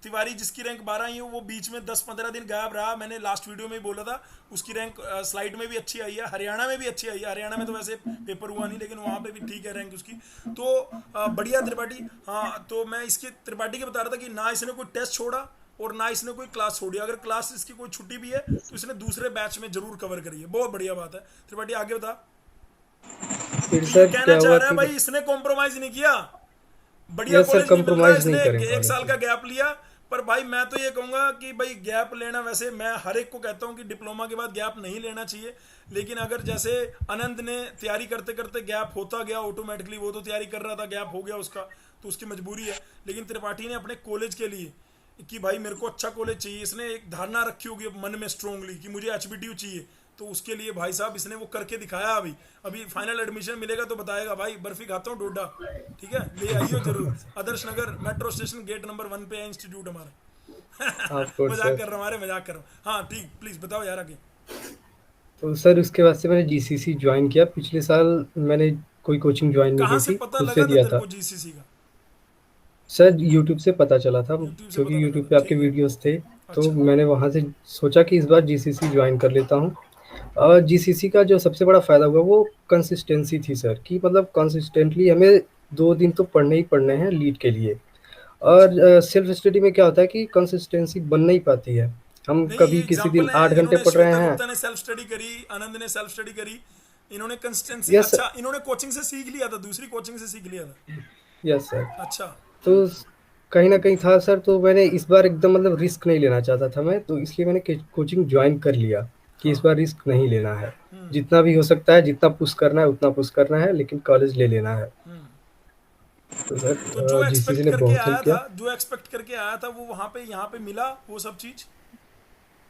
तिवारी जिसकी रैंक 12 आई है, वो बीच में 10-15 दिन गायब रहा। मैंने लास्ट वीडियो में ही बोला था, उसकी रैंक स्लाइड में भी अच्छी आई है, हरियाणा में भी अच्छी आई है। हरियाणा में तो वैसे पेपर हुआ नहीं, लेकिन वहाँ पे भी ठीक है रैंक उसकी। तो बढ़िया त्रिपाठी। हाँ, तो मैं इसके त्रिपाठी के बता रहा था कि ना इसने कोई टेस्ट छोड़ा और ना इसने कोई क्लास छोड़ी। अगर क्लास इसकी कोई छुट्टी भी है तो इसने दूसरे बैच में जरूर कवर करी है। बहुत बढ़िया बात है। त्रिपाठी आगे बता। फिर सर कहना चाह रहा है भाई, इसने कॉम्प्रोमाइज नहीं किया, बढ़िया कॉलेज नहीं मिल रहा, इसने 1 साल का गैप लिया, पर भाई मैं तो ये कहूँगा कि भाई गैप लेना, वैसे मैं हर एक को कहता हूँ कि डिप्लोमा के बाद गैप नहीं लेना चाहिए, लेकिन अगर जैसे आनंद ने तैयारी करते करते गैप होता गया ऑटोमेटिकली, वो तो तैयारी कर रहा था, गैप हो गया उसका तो उसकी मजबूरी है, लेकिन त्रिपाठी ने अपने कॉलेज के लिए कि भाई मेरे को अच्छा कॉलेज चाहिए, इसने एक धारणा रखी होगी मन में स्ट्रोंगली कि मुझे HBTU चाहिए, तो उसके लिए भाई साहब इसने वो करके दिखाया। अभी अभी फाइनल एडमिशन मिलेगा तो बताएगा भाई बर्फी खाता हूँ डोडा, ठीक है, ले आइयो जरूर। Adarsh Nagar metro station gate number 1 पे है इंस्टीट्यूट हमारा। ऑफ कोर्स मजाक सर। कर रहा हूँ, अरे मजाक कर रहा हूँ। हाँ ठीक, प्लीज बताओ यार आगे। तो सर उसके बाद से मैंने GCC ज्वाइन किया। पिछले साल मैंने कोई कोचिंग ज्वाइन नहीं कहाँ की से थी, पता खुद लगा से था दिया तेरे था को GCC का? सर। यूट्यूब से पता चला था, यूट्यूब से पता क्योंकि लगा यूट्यूब था, पे आपके ठीक है। वीडियोस थे, तो अच्छा मैंने वहाँ से सोचा कि इस बार GCC ज्वाइन कर लेता हूँ। और GCC का जो सबसे बड़ा फ़ायदा हुआ वो कंसिस्टेंसी थी सर, कि मतलब कंसिस्टेंटली हमें 2 दिन तो पढ़ने ही पढ़ने हैं लीड के लिए। अच्छा। और सेल्फ स्टडी में क्या होता है कि कंसिस्टेंसी बन नहीं पाती है। हम नहीं ये कभी किसी दिन एग्जाम्पल है, 8 घंटे इन्होंने पढ़ रहे श्वेता हैं। गुप्ता ने सेल्फ स्टडी करी, आनंद ने सेल्फ स्टडी करी, इन्होंने कंसिस्टेंसी, यस अच्छा इन्होंने कोचिंग से सीख लिया था, दूसरी कोचिंग से सीख लिया था। Yes sir. अच्छा। तो कहीं न कहीं था सर, तो मैंने इस बार एकदम मतलब रिस्क नहीं लेना चाहता था मैं, तो इसलिए मैंने कोचिंग ज्वाइन कर लिया कि इस हाँ। बार रिस्क नहीं लेना है। जितना भी हो सकता है, जितना पुश करना है उतना पुश करना है, लेकिन कॉलेज ले लेना है। हम्म। तो सर तो जो GCC एक्सपेक्ट ने करके बहुत आया हेल्प किया। था, जो एक्सपेक्ट करके आया था वो वहां पे यहाँ पे मिला वो सब चीज?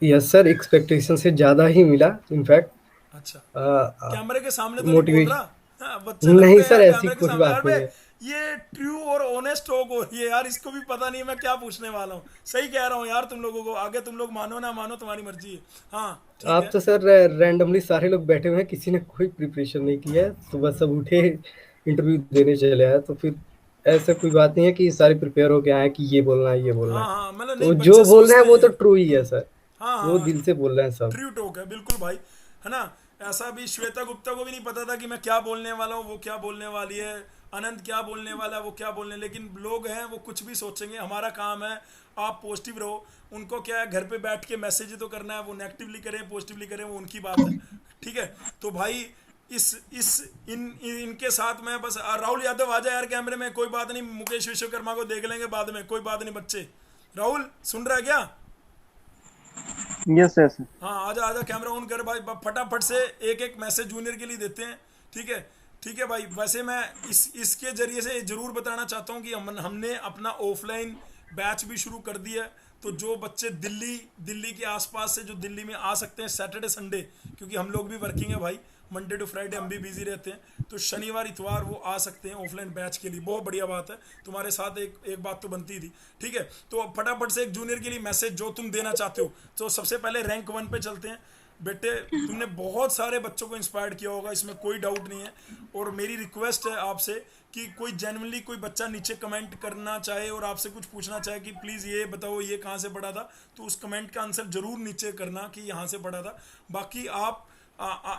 यस सर, एक्सपेक्टेशन से ज़्यादा ही मिला इनफैक्ट। अच्छा। अ, कैमरे के सामने तो नहीं बोल मोटिवेश रहा? हाँ, बच्चे नहीं लगते हैं सर, यार ऐसी कैमरे के कोई सामने। बात यार नहीं बे, है। ये ट्रू और ऑनेस्ट टॉक हो रही है यार, इसको भी पता नहीं है मैं क्या पूछने वाला हूँ। सही कह रहा हूँ यार तुम लोगों को, आगे तुम लोग मानो ना मानो तुम्हारी मर्जी है। हाँ ठीक आप है। तो सर रैंडमली सारे लोग बैठे हुए हैं, किसी ने कोई प्रिपरेशन नहीं किया है, सुबह सब उठे इंटरव्यू देने चले आए, तो फिर ऐसा कोई बात नहीं है कि सारे प्रिपेयर होके आए कि ये बोलना है ये बोलना हाँ है। हाँ मतलब नहीं, तो जो बच्चे बोल रहे सोचते हैं हैं वो तो यार। ट्रू ही है सर, हाँ वो हाँ दिल से बोल रहे हैं सब। ट्रू टॉक है बिल्कुल भाई, है ना। ऐसा भी श्वेता गुप्ता को भी नहीं पता था कि मैं क्या बोलने वाला हूँ, वो क्या बोलने वाली है, आनंद क्या बोलने वाला है, वो क्या बोलने, लेकिन लोग हैं वो कुछ भी सोचेंगे। हमारा काम है आप पॉजिटिव रहो। उनको क्या है, घर पे बैठ के मैसेज तो करना है, वो नेगेटिवली करें पॉजिटिवली करें वो उनकी बात है, ठीक है। तो भाई इस इनके साथ में बस राहुल यादव आ जाए यार कैमरे में, कोई बात नहीं, मुकेश विश्वकर्मा को देख लेंगे बाद में, कोई बात नहीं बच्चे। राहुल सुन रहा है क्या? Yes yes. हाँ आजा आजा, कैमरा ऑन कर भाई, फटाफट से एक एक मैसेज जूनियर के लिए देते हैं, ठीक है। ठीक है भाई, वैसे मैं इसके जरिए से जरूर बताना चाहता हूँ कि हमने अपना ऑफलाइन बैच भी शुरू कर दिया है। तो जो बच्चे दिल्ली के आसपास से जो दिल्ली में आ सकते हैं सैटरडे संडे, क्योंकि हम लोग भी वर्किंग है भाई, मंडे टू फ्राइडे हम भी बिजी रहते हैं, तो शनिवार इतवार वो आ सकते हैं ऑफलाइन बैच के लिए। बहुत बढ़िया बात है, तुम्हारे साथ एक बात तो बनती थी, ठीक है। तो फटाफट से एक जूनियर के लिए मैसेज जो तुम देना चाहते हो। तो सबसे पहले रैंक 1 पे चलते हैं। बेटे तुमने बहुत सारे बच्चों को इंस्पायर किया होगा, इसमें कोई डाउट नहीं है। और मेरी रिक्वेस्ट है आपसे कि कोई जेन्युइनली कोई बच्चा नीचे कमेंट करना चाहे और आपसे कुछ पूछना चाहे कि प्लीज़ ये बताओ ये कहाँ से पढ़ा था, तो उस कमेंट का आंसर जरूर नीचे करना कि यहाँ से पढ़ा था। बाकी आप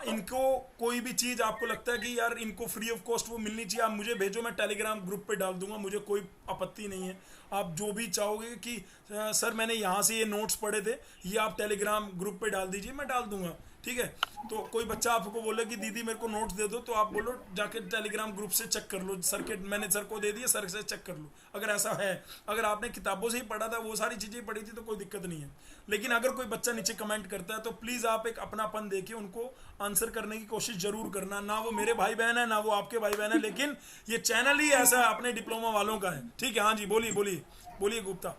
इनको कोई भी चीज़ आपको लगता है कि यार इनको फ्री ऑफ कॉस्ट वो मिलनी चाहिए, आप मुझे भेजो, मैं टेलीग्राम ग्रुप पे डाल दूंगा, मुझे कोई आपत्ति नहीं है। आप जो भी चाहोगे कि सर मैंने यहाँ से ये नोट्स पढ़े थे, ये आप टेलीग्राम ग्रुप पे डाल दीजिए, मैं डाल दूंगा, ठीक है। तो कोई बच्चा आपको बोले कि दीदी मेरे को नोट्स दे दो, तो आप बोलो जाके टेलीग्राम ग्रुप से चेक कर लो, सर के मैंने सर को दे दिए, सर से चेक कर लो। अगर ऐसा है, अगर आपने किताबों से ही पढ़ा था, वो सारी चीज़ें पढ़ी थी, तो कोई दिक्कत नहीं है। लेकिन अगर कोई बच्चा नीचे कमेंट करता है तो प्लीज़ आप एक अपनापन देखिए, उनको आंसर करने की कोशिश जरूर करना। ना वो मेरे भाई बहन है ना वो आपके भाई बहन है, लेकिन ये चैनल ही ऐसा अपने डिप्लोमा वालों का है, ठीक है। हाँ जी बोलिए बोलिए बोलिए गुप्ता।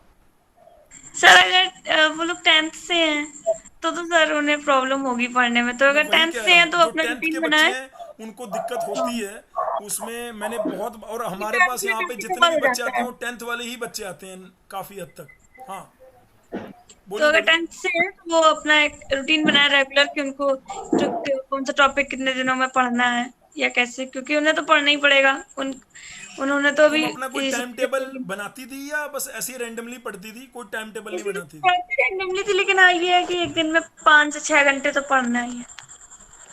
सर अगर वो लोग 10th से हैं तो सर उन्हें प्रॉब्लम होगी पढ़ने में, तो मैं अगर वही 10th कह से रहा हैं तो हूँ, जो अपना 10th के रूटीन बच्चे बनाए। हैं उनको दिक्कत होती है उसमें। मैंने बहुत, और हमारे पास यहाँ पे जितने काफी भी बच्चे जाता आते हैं है। वो 10th वाले ही बच्चे आते हैं काफ़ी हद तक। हाँ तो बोलिए अगर बोलिए। 10th से हैं तो वो अपना एक रूटीन बनाए रेगुलर, कि उनको कौन सा टॉपिक कितने दिनों में पढ़ना है या कैसे, क्योंकि उन्हें तो पढ़ना ही पड़ेगा। उन्होंने तो तुम अभी अपना कोई टाइम टेबल बनाती थी या बस ऐसे ही रैंडमली पढ़ती थी? कोई टाइम टेबल नहीं बनाती थी? पढ़ती रैंडमली थी, लेकिन हाँ ये है कि एक दिन में 5 से 6 घंटे तो पढ़ना ही है,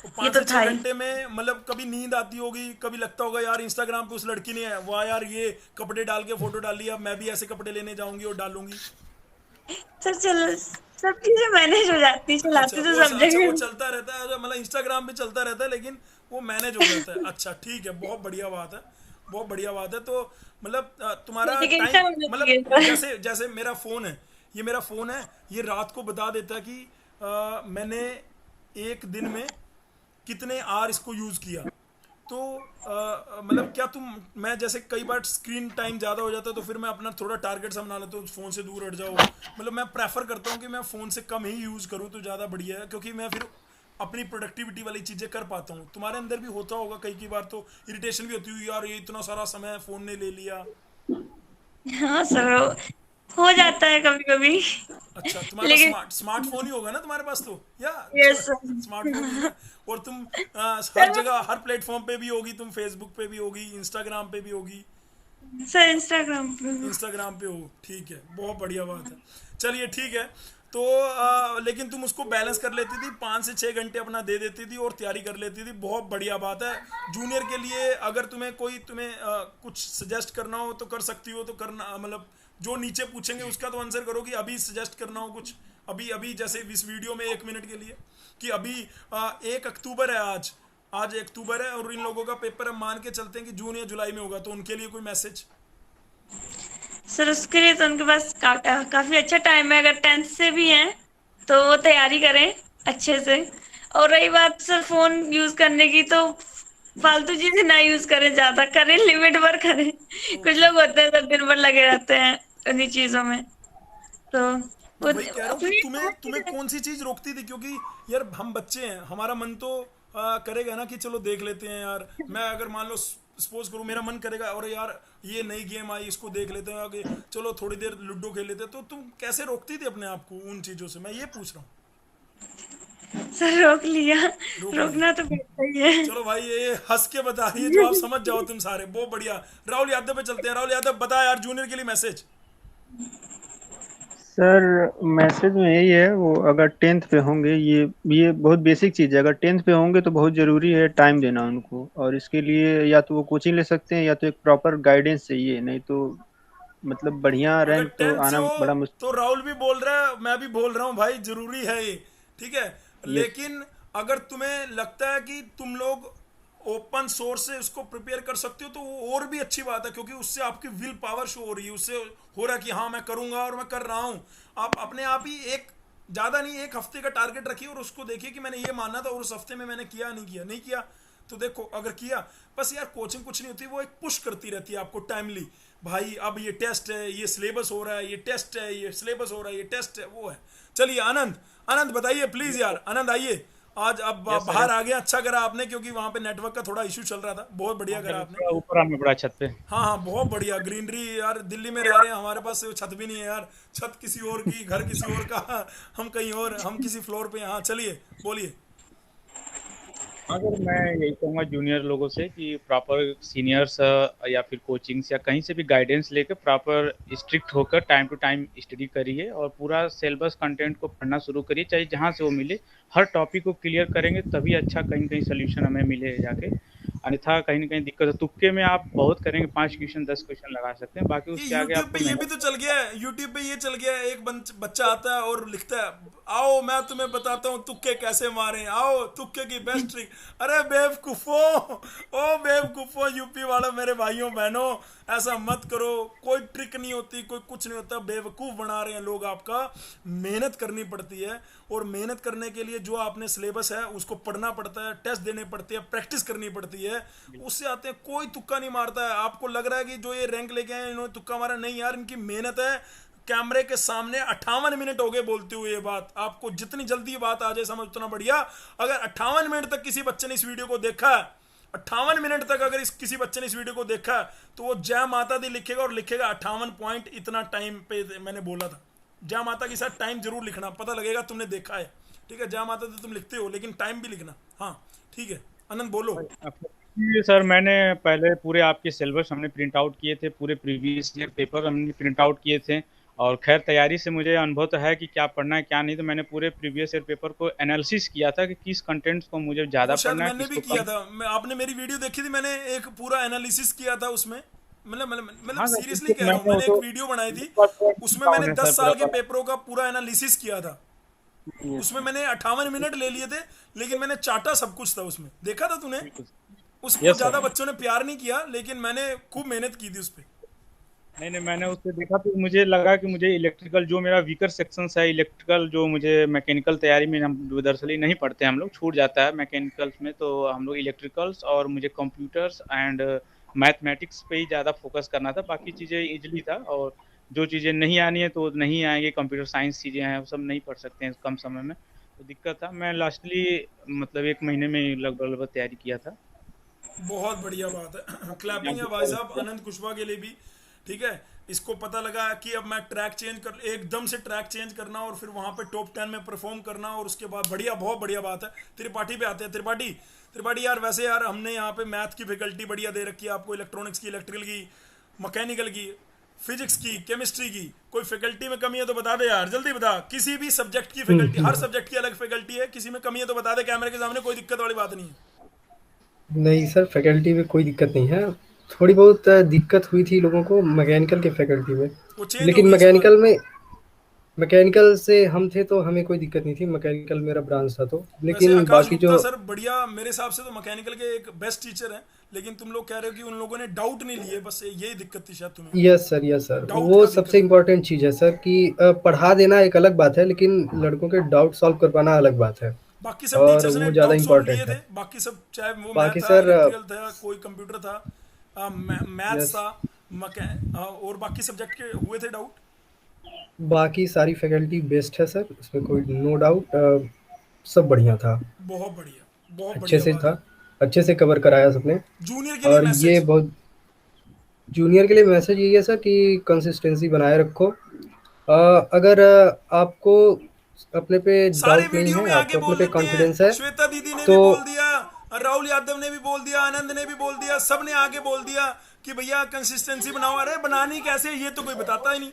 वो ये 5 तो से था 6 ही। घंटे में मतलब कभी नींद आती होगी, कभी लगता होगा यार इंस्टाग्राम पे उस लड़की ने वाह यार ये कपड़े डाल के फोटो डाल लिया, मैं भी ऐसे कपड़े लेने जाऊंगी और डालूंगी। सर चलो, सब चीजें मैनेज हो जाती है, अच्छा चलाती तो वो सब अच्छा वो जगह। चलता रहता है, मतलब इंस्टाग्राम पे चलता रहता है लेकिन वो मैनेज हो जाता है। अच्छा ठीक है, बहुत बढ़िया बात है। बहुत बढ़िया बात है। तो मतलब तुम्हारा लेकिन टाइम, क्या होना चाहिए मतलब सर? जैसे जैसे मेरा फोन है, ये रात को बता देता है कि मैंने एक दिन में कितने आवर इसको यूज किया। तो मतलब क्या तुम, मैं जैसे कई बार स्क्रीन टाइम ज़्यादा हो जाता है तो फिर मैं अपना थोड़ा टारगेट सा बना लेता हूँ, फ़ोन से दूर हट जाओ। मतलब मैं प्रेफर करता हूँ कि मैं फ़ोन से कम ही यूज़ करूँ तो ज़्यादा बढ़िया है, क्योंकि मैं फिर अपनी प्रोडक्टिविटी वाली चीज़ें कर पाता हूँ। तुम्हारे अंदर भी होता होगा कई कई बार, तो इरिटेशन भी होती हुई यार ये इतना सारा समय फ़ोन ने ले लिया। हाँ सर, हो जाता है कभी कभी। अच्छा, तुम्हारे पास लेकिन स्मार्टफोन ही होगा ना तुम्हारे पास तो, या यस स्मार्टफोन ही है सर। ना। और तुम हर सर जगह हर प्लेटफॉर्म पे भी होगी, तुम फेसबुक पे भी होगी, इंस्टाग्राम पे भी होगी। सर इंस्टाग्राम पे इंस्टाग्राम पे हो, ठीक है, बहुत बढ़िया बात है। चलिए ठीक है। तो लेकिन तुम उसको बैलेंस कर लेती थी, 5 से 6 घंटे अपना दे देती थी और तैयारी कर लेती थी, बहुत बढ़िया बात है। जूनियर के लिए अगर तुम्हें कुछ सजेस्ट करना हो तो कर सकती हो, तो करना, मतलब जो नीचे पूछेंगे उसका तो आंसर करो, कि अभी सजेस्ट करना हो कुछ अभी अभी, जैसे इस वीडियो में 1 मिनट के लिए, कि अभी 1 अक्टूबर है, आज 1 अक्टूबर है और इन लोगों का पेपर हम मान के चलते हैं कि जून या जुलाई में होगा, तो उनके लिए कोई मैसेज। सर उसके लिए तो उनके पास काफी अच्छा टाइम है। अगर 10th से भी हैं तो वो तैयारी करें अच्छे से। और रही बात सर फोन यूज करने की, तो फालतू चीजें ना यूज करें, ज्यादा करें, लिमिट पर करें। कुछ ओके। लोग होते हैं सर दिन भर लगे रहते हैं उन्हीं चीजों में, तो मैं वही कह रहा हूँ कि अपनी तुम्हें तुम्हें कौन सी चीज रोकती थी, क्योंकि यार हम बच्चे हैं, हमारा मन तो करेगा ना कि चलो देख लेते हैं यार। मैं अगर मान लो सपोज करूँ, मेरा मन करेगा और यार ये नई गेम आई इसको देख लेते हैं, आगे चलो थोड़ी देर लूडो खेल लेते हैं, तो तुम कैसे रोकती थी अपने आप को उन चीजों से, मैं ये पूछ रहा हूँ। सर रोक लिया। रोक लिया। रोकना तो पड़ता ही है। चलो भाई, ये हंस के बता रही है जो आप समझ जाओ तुम सारे, बहुत बढ़िया। राहुल यादव पे चलते हैं। राहुल यादव बता यार, जूनियर के लिए मैसेज। सर मैसेज में यही है, वो अगर 10th पे होंगे, ये बहुत बेसिक चीज़ है, अगर 10th पे होंगे तो बहुत ज़रूरी है टाइम देना उनको, और इसके लिए या तो वो कोचिंग ले सकते हैं या तो एक प्रॉपर गाइडेंस चाहिए, नहीं तो मतलब बढ़िया अगर रैंक तो 10th से आना हो बड़ा मुश्किल। तो राहुल भी बोल रहा है, मैं भी बोल रहा हूँ भाई, जरूरी है ये, ठीक है। यस। लेकिन अगर तुम्हें लगता है कि तुम लोग ओपन सोर्स से उसको प्रिपेयर कर सकते हो तो वो और भी अच्छी बात है, क्योंकि उससे आपकी विल पावर शो हो रही है, उससे हो रहा है कि हाँ मैं करूंगा और मैं कर रहा हूँ। आप अपने आप ही एक, ज़्यादा नहीं, 1 हफ्ते का टारगेट रखिए और उसको देखिए कि मैंने ये माना था और उस हफ्ते में मैंने किया नहीं किया। तो देखो अगर किया, बस यार कोचिंग कुछ नहीं होती, वो एक पुश करती रहती है आपको टाइमली, भाई अब ये टेस्ट है, ये सिलेबस हो रहा है, ये टेस्ट है, ये सिलेबस हो रहा है, ये टेस्ट है, वो है। चलिए आनंद, आनंद बताइए प्लीज यार, आनंद आइए। आज अब यस सर। बाहर आ गया, अच्छा करा आपने, क्योंकि वहां पे नेटवर्क का थोड़ा इशू चल रहा था, बहुत बढ़िया करा आपने। थोड़ा ऊपर आना पड़ा छत पे। हाँ हाँ, बहुत बढ़िया, ग्रीनरी यार, दिल्ली में रह रहे हैं, हमारे पास छत भी नहीं है यार, छत किसी और की, घर किसी और का, हम कहीं और, हम किसी फ्लोर पे। हाँ चलिए बोलिए। अगर मैं यही कहूँगा जूनियर लोगों से कि प्रॉपर सीनियर्स या फिर कोचिंग्स या कहीं से भी गाइडेंस लेकर प्रॉपर स्ट्रिक्ट होकर टाइम टू टाइम स्टडी करिए और पूरा सिलेबस कंटेंट को पढ़ना शुरू करिए, चाहे जहाँ से वो मिले। हर टॉपिक को क्लियर करेंगे तभी अच्छा कहीं कहीं सोल्यूशन हमें मिले जाके, अन्यथा कहीं ना कहीं दिक्कत है। तुक्के में आप बहुत करेंगे, 5 क्वेश्चन 10 क्वेश्चन लगा सकते हैं, बाकी ये उसके आगे यूट्यूब पे आपको ये भी मेहनत। तो चल गया है, यूट्यूब पे ये चल गया है, एक बच्चा आता है और लिखता है, आओ मैं तुम्हें बताता हूँ तुक्के कैसे मारे, आओ तुक्के की बेस्ट ट्रिक। अरे बेवकूफो, ओ बेवकूफो यूपी वालों, मेरे भाइयों बहनों, ऐसा मत करो, कोई ट्रिक नहीं होती, कोई कुछ नहीं होता, बेवकूफ बना रहे हैं लोग आपका। मेहनत करनी पड़ती है, और मेहनत करने के लिए जो आपने सिलेबस है उसको पढ़ना पड़ता है, टेस्ट देने पड़ते हैं, प्रैक्टिस करनी पड़ती है, उससे आते हैं। कोई तुक्का नहीं मारता है। आपको लग रहा है कि जो ये रैंक लेके आए इन्होंने तुक्का मारा, नहीं यार, इनकी मेहनत है। कैमरे के सामने 58 मिनट हो गए बोलते हुए ये बात, आपको जितनी जल्दी ये बात आ जाए समझ उतना बढ़िया। अगर 58 मिनट तक किसी बच्चे ने इस वीडियो को देखा है, 58 मिनट तक अगर किसी बच्चे ने इस वीडियो को देखा है, तो वो जय माता दी लिखेगा और लिखेगा 58 पॉइंट इतना टाइम पे मैंने बोला था। जय माता के साथ टाइम जरूर लिखना, पता लगेगा तुमने देखा है, ठीक है। जय माता दी तुम लिखते हो लेकिन टाइम भी लिखना। हाँ ठीक है, आनंद बोलो। जी सर, मैंने पहले पूरे आपके सिलेबस हमने प्रिंट आउट किए थे, पूरे प्रीवियस ईयर पेपर हमने प्रिंट आउट किए थे, और खैर तैयारी से मुझे अनुभव तो है कि क्या पढ़ना है क्या नहीं, तो मैंने पूरे प्रीवियस ईयर पेपर को एनालिसिस किया था कि किस कंटेंट्स को मुझे वो ज़्यादा शायद पढ़ना है, मैंने भी किसको किया कम। था, आपने मेरी वीडियो देखी थी, मैंने एक पूरा एनालिसिस किया था उसमें। मतलब हाँ सर, सीरियसली बिल्कुल, कह रहा हूँ, मैंने वो मैंने एक तो वीडियो बनाई थी, उसमें मैंने डाउन है 10 सर साल के पूरा। पेपरों का पूरा एनालिसिस किया था। यस। उसमें मैंने 58 मिनट ले लिए थे, लेकिन मैंने चाटा सब कुछ था उसमें, देखा था तूने। उसको यस ज्यादा सर। बच्चों ने प्यार नहीं किया, लेकिन मैंने खूब मेहनत की थी उस पर। नहीं नहीं, मैंने उससे देखा तो मुझे लगा कि मुझे इलेक्ट्रिकल जो मेरा वीकर सेक्शंस है, इलेक्ट्रिकल जो मुझे मैकेनिकल तैयारी में हम दरअसल नहीं पढ़ते हैं, हम लोग छूट जाता है मैकेनिकल्स में, तो हम लोग इलेक्ट्रिकल्स और मुझे कंप्यूटर्स एंड मैथमेटिक्स पे ही ज़्यादा फोकस करना था। बाकी चीज़ें इजली था, और जो चीज़ें नहीं आनी है तो नहीं आएंगी, कंप्यूटर साइंस चीज़ें हैं वो सब नहीं पढ़ सकते हैं कम समय में, तो दिक्कत था। मैं लास्टली मतलब 1 महीने में लगभग लगभग तैयारी किया था। बहुत बढ़िया बात है। क्लैपिंग एग्जाम है की भाई तैयारी साहब किया। आनंद कुशवाहा के लिए भी। ठीक है, इसको पता लगा कि अब मैं ट्रैक चेंज कर, एकदम से ट्रैक चेंज करना और फिर वहां पे टॉप 10 में परफॉर्म करना, और उसके बाद बढ़िया, बहुत बढ़िया बात है। त्रिपाठी पे आते हैं। त्रिपाठी, त्रिपाठी यार, वैसे यार हमने यहाँ पे मैथ की फैकल्टी बढ़िया दे रखी है आपको, इलेक्ट्रॉनिक्स की, इलेक्ट्रिकल की, मैकेनिकल की, फिजिक्स की, केमिस्ट्री की। कोई फैकल्टी में कमी है तो बता दे यार, जल्दी बता। किसी भी सब्जेक्ट की फैकल्टी, हर सब्जेक्ट की अलग फैकल्टी है, किसी में कमी है तो बता दे कैमरे के सामने, कोई दिक्कत वाली बात नहीं है। नहीं सर, फैकल्टी में कोई दिक्कत नहीं है। थोड़ी बहुत दिक्कत हुई थी लोगों को मैकेनिकल के फैकल्टी में, वो चेंज लेकिन होगी इस बार। मैकेनिकल से हम थे तो हमें कोई दिक्कत नहीं थी, मैकेनिकल मेरा ब्रांच था तो। वैसे लेकिन आकाश बाकी गुप्ता जो, सर बढ़िया, मेरे हिसाब से तो मैकेनिकल के एक बेस्ट टीचर हैं, लेकिन तुम लोग कह रहे हो कि उन लोगों ने डाउट नहीं लिए, बस यही दिक्कत थी शायद तुम्हें। यस सर, डाउट वो का सबसे दिक्कत है। इम्पोर्टेंट चीज़ है सर कि पढ़ा देना एक अलग बात है, लेकिन लड़कों के डाउट सॉल्व कर पाना अलग बात है, बाकी सब और टीचर्स ने वो ज़्यादा डाउट सॉल्व लिए इम्पोर्टेंट थे, है। बाकी सब, चाहे वो मैथ बाकी था, सर इलेक्ट्रिकल था, कोई कंप्यूटर था, मैथ्स यस, था, और बाकी सब्जेक्ट के हुए थे डाउट। बाकी सारी फैकल्टी बेस्ट है सर, उसमें कोई नो डाउट। सब बढ़िया था, बहुत बढ़िया, बहुत अच्छे बढ़िया से बात था, है। अच्छे से कवर कराया सबने। जूनियर के लिए और ये मैसेज। बहुत, जूनियर के लिए मैसेज यही है सर कि कंसिस्टेंसी बनाए रखो। अगर आपको अपने पे सारे डाउट नहीं वीडियो है, में आगे आपको अपने बोल पे देते हैं, कॉन्फिडेंस है, श्वेता दीदी ने भी तो बोल दिया, राहुल यादव ने भी बोल दिया, आनंद ने भी बोल दिया, सब ने आगे बोल दिया कि भैया कंसिस्टेंसी बनाओ। अरे बनानी कैसे, ये तो कोई बताता ही नहीं।